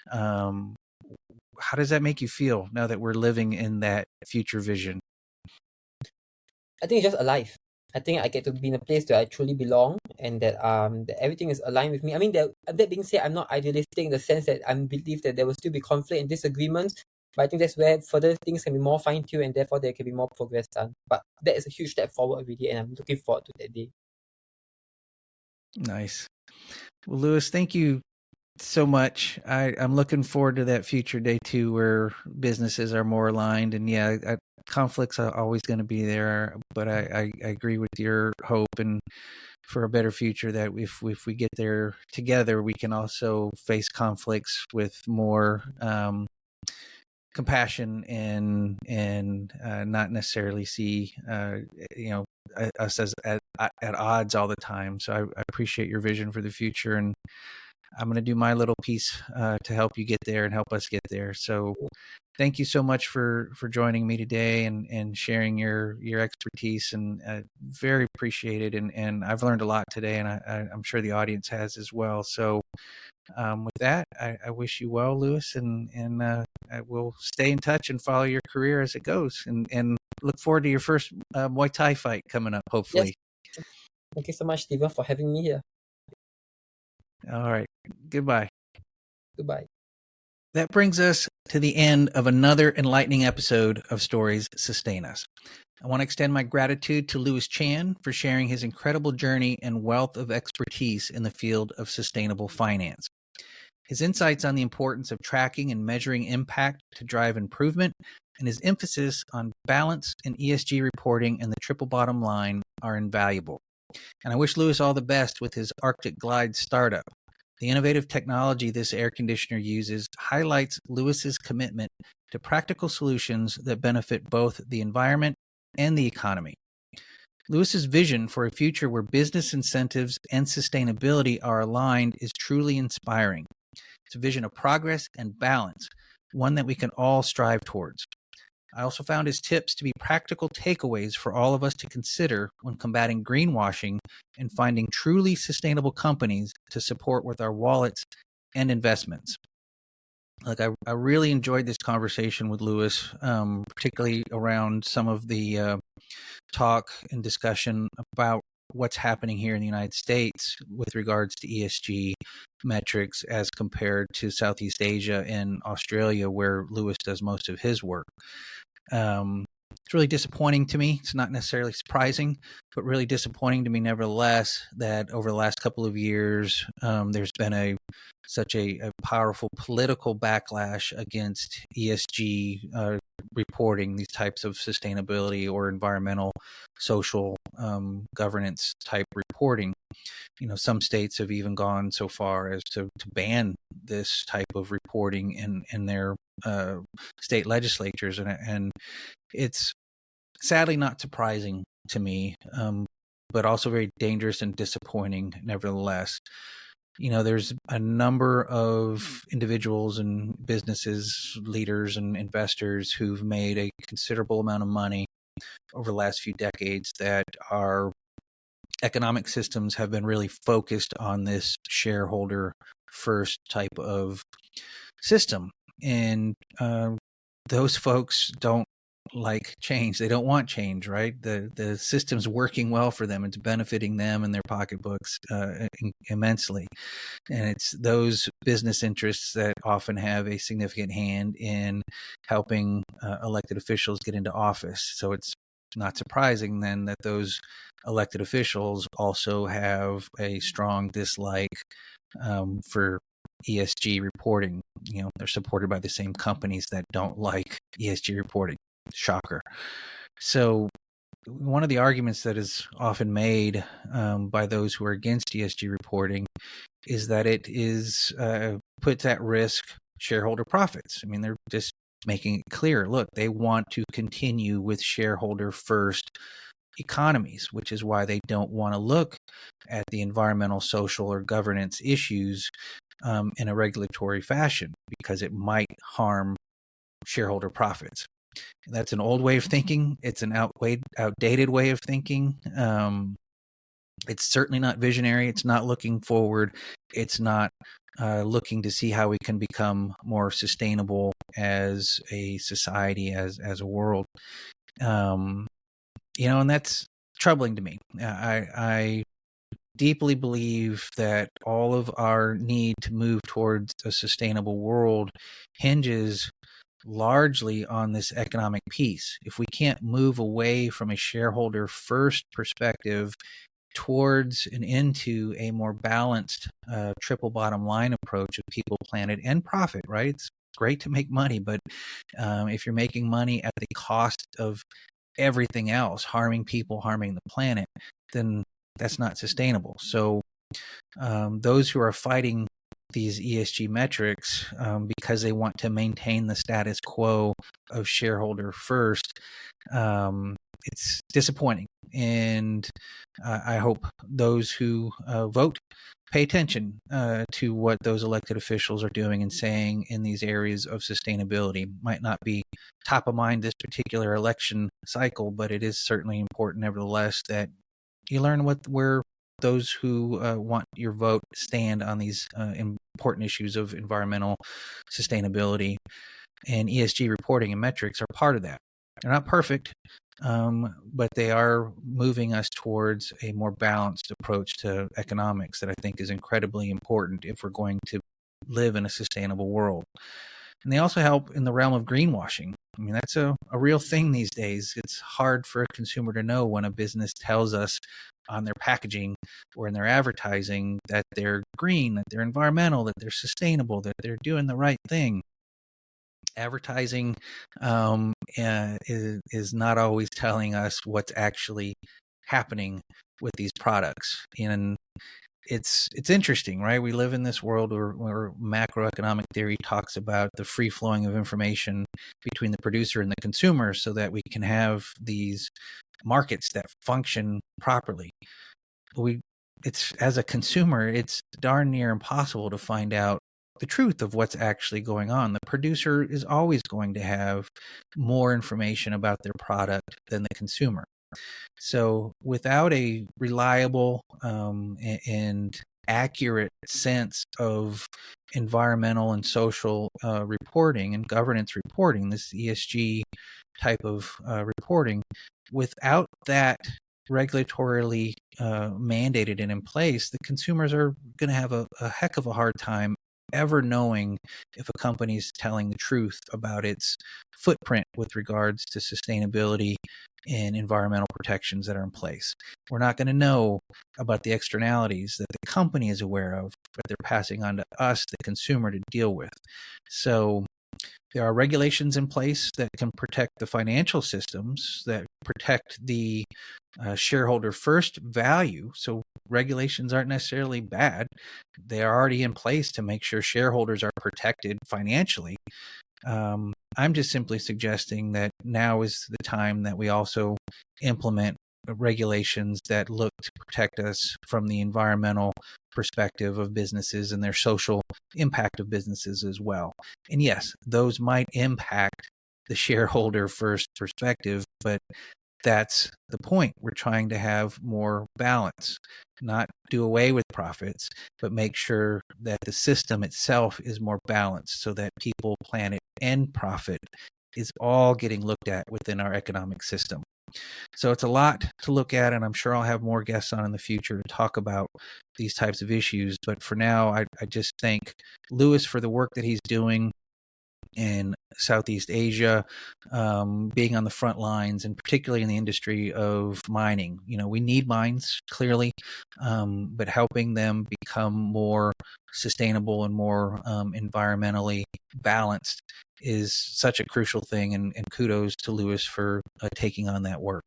how does that make you feel now that we're living in that future vision? I think it's just alive. I think I get to be in a place where I truly belong, and that everything is aligned with me. I mean, that being said, I'm not idealistic in the sense that I believe that there will still be conflict and disagreements. But I think that's where further things can be more fine-tuned, and therefore there can be more progress done. But that is a huge step forward really, and I'm looking forward to that day. Nice. Well, Lewis, thank you so much. I'm looking forward to that future day too, where businesses are more aligned. And yeah, conflicts are always going to be there, but I agree with your hope and for a better future that if we get there together, we can also face conflicts with more compassion and not necessarily see us as at odds all the time. So I appreciate your vision for the future, and I'm going to do my little piece to help you get there and help us get there. So thank you so much for joining me today and sharing your expertise, and very appreciated. And I've learned a lot today, and I'm sure the audience has as well. So with that, I wish you well, Lewis, and I will stay in touch and follow your career as it goes, and look forward to your first Muay Thai fight coming up, hopefully. Yes. Thank you so much, Stephen, for having me here. All right. Goodbye. Goodbye. That brings us to the end of another enlightening episode of Stories Sustain Us. I want to extend my gratitude to Lewis Chan for sharing his incredible journey and wealth of expertise in the field of sustainable finance. His insights on the importance of tracking and measuring impact to drive improvement, and his emphasis on balance in ESG reporting and the triple bottom line are invaluable. And I wish Lewis all the best with his Arctic Glide startup. The innovative technology this air conditioner uses highlights Lewis's commitment to practical solutions that benefit both the environment and the economy. Lewis's vision for a future where business incentives and sustainability are aligned is truly inspiring. It's a vision of progress and balance, one that we can all strive towards. I also found his tips to be practical takeaways for all of us to consider when combating greenwashing and finding truly sustainable companies to support with our wallets and investments. Like I really enjoyed this conversation with Lewis, particularly around some of the talk and discussion about what's happening here in the United States with regards to ESG metrics as compared to Southeast Asia and Australia, where Lewis does most of his work. It's really disappointing to me. It's not necessarily surprising, but really disappointing to me nevertheless that over the last couple of years, there's been such a powerful political backlash against ESG reporting, these types of sustainability or environmental, social governance type reporting. Some states have even gone so far as to ban this type of reporting in their state legislatures, and it's sadly not surprising to me, but also very dangerous and disappointing nevertheless. There's a number of individuals and businesses, leaders and investors who've made a considerable amount of money over the last few decades that our economic systems have been really focused on this shareholder first type of system. And those folks don't like change. They don't want change, right? The system's working well for them. It's benefiting them and their pocketbooks immensely. And it's those business interests that often have a significant hand in helping elected officials get into office. So it's not surprising then that those elected officials also have a strong dislike for ESG reporting. They're supported by the same companies that don't like ESG reporting. Shocker. So one of the arguments that is often made by those who are against ESG reporting is that it is puts at risk shareholder profits. I mean, they're just making it clear. Look, they want to continue with shareholder first economies, which is why they don't want to look at the environmental, social, or governance issues in a regulatory fashion because it might harm shareholder profits. That's an old way of thinking. It's an outdated way of thinking. It's certainly not visionary. It's not looking forward. It's not looking to see how we can become more sustainable as a society, as a world. And that's troubling to me. I deeply believe that all of our need to move towards a sustainable world hinges largely on this economic piece. If we can't move away from a shareholder first perspective towards and into a more balanced triple bottom line approach of people, planet, and profit, right? It's great to make money, but if you're making money at the cost of everything else, harming people, harming the planet, then that's not sustainable. So those who are fighting these ESG metrics because they want to maintain the status quo of shareholder first, it's disappointing. And I hope those who vote pay attention to what those elected officials are doing and saying in these areas of sustainability. Might not be top of mind this particular election cycle, but it is certainly important nevertheless that you learn where those who want your vote stand on these important issues of environmental sustainability. And ESG reporting and metrics are part of that. They're not perfect, but they are moving us towards a more balanced approach to economics that I think is incredibly important if we're going to live in a sustainable world. And they also help in the realm of greenwashing. I mean, that's a real thing these days. It's hard for a consumer to know when a business tells us on their packaging or in their advertising that they're green, that they're environmental, that they're sustainable, that they're doing the right thing. Advertising is not always telling us what's actually happening with these products. And it's interesting, right? We live in this world where macroeconomic theory talks about the free flowing of information between the producer and the consumer so that we can have these markets that function properly. As a consumer, it's darn near impossible to find out the truth of what's actually going on. The producer is always going to have more information about their product than the consumer. So without a reliable and accurate sense of environmental and social reporting and governance reporting, this ESG type of reporting, without that regulatorily mandated and in place, the consumers are going to have a heck of a hard time ever knowing if a company is telling the truth about its footprint with regards to sustainability and environmental protections that are in place. We're not going to know about the externalities that the company is aware of, but they're passing on to us, the consumer, to deal with. So there are regulations in place that can protect the financial systems, that protect the shareholder first value. So regulations aren't necessarily bad. They are already in place to make sure shareholders are protected financially. I'm just simply suggesting that now is the time that we also implement regulations that look to protect us from the environmental perspective of businesses and their social impact of businesses as well. And yes, those might impact the shareholder first perspective, but that's the point. We're trying to have more balance, not do away with profits, but make sure that the system itself is more balanced so that people, planet, and profit is all getting looked at within our economic system. So it's a lot to look at, and I'm sure I'll have more guests on in the future to talk about these types of issues. But for now, I just thank Louis for the work that he's doing in Southeast Asia, being on the front lines, and particularly in the industry of mining. We need mines, clearly, but helping them become more sustainable and more environmentally balanced is such a crucial thing, and kudos to Louis for taking on that work.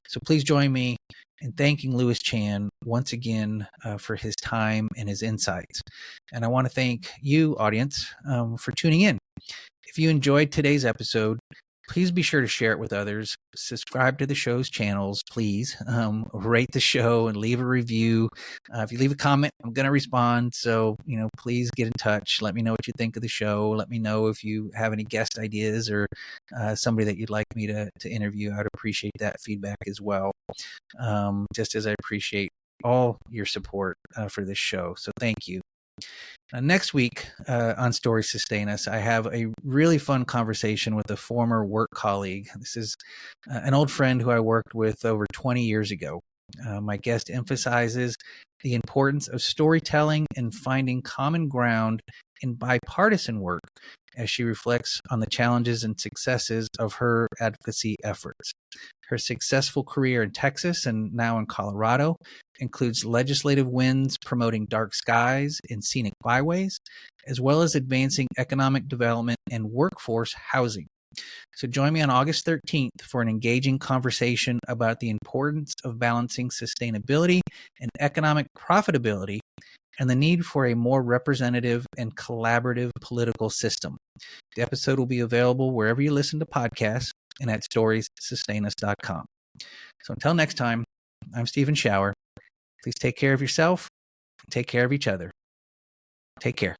So please join me in thanking Louis Chan once again for his time and his insights. And I want to thank you, audience, for tuning in. If you enjoyed today's episode, please be sure to share it with others. Subscribe to the show's channels, please. Rate the show and leave a review. If you leave a comment, I'm going to respond. So, please get in touch. Let me know what you think of the show. Let me know if you have any guest ideas or somebody that you'd like me to interview. I'd appreciate that feedback as well, just as I appreciate all your support for this show. So thank you. Next week on Stories Sustain Us, I have a really fun conversation with a former work colleague. This is an old friend who I worked with over 20 years ago. My guest emphasizes the importance of storytelling and finding common ground in bipartisan work as she reflects on the challenges and successes of her advocacy efforts. Her successful career in Texas and now in Colorado includes legislative wins promoting dark skies and scenic byways, as well as advancing economic development and workforce housing. So join me on August 13th for an engaging conversation about the importance of balancing sustainability and economic profitability and the need for a more representative and collaborative political system. The episode will be available wherever you listen to podcasts and at storiessustainus.com. So until next time, I'm Stephen Schauer. Please take care of yourself and take care of each other. Take care.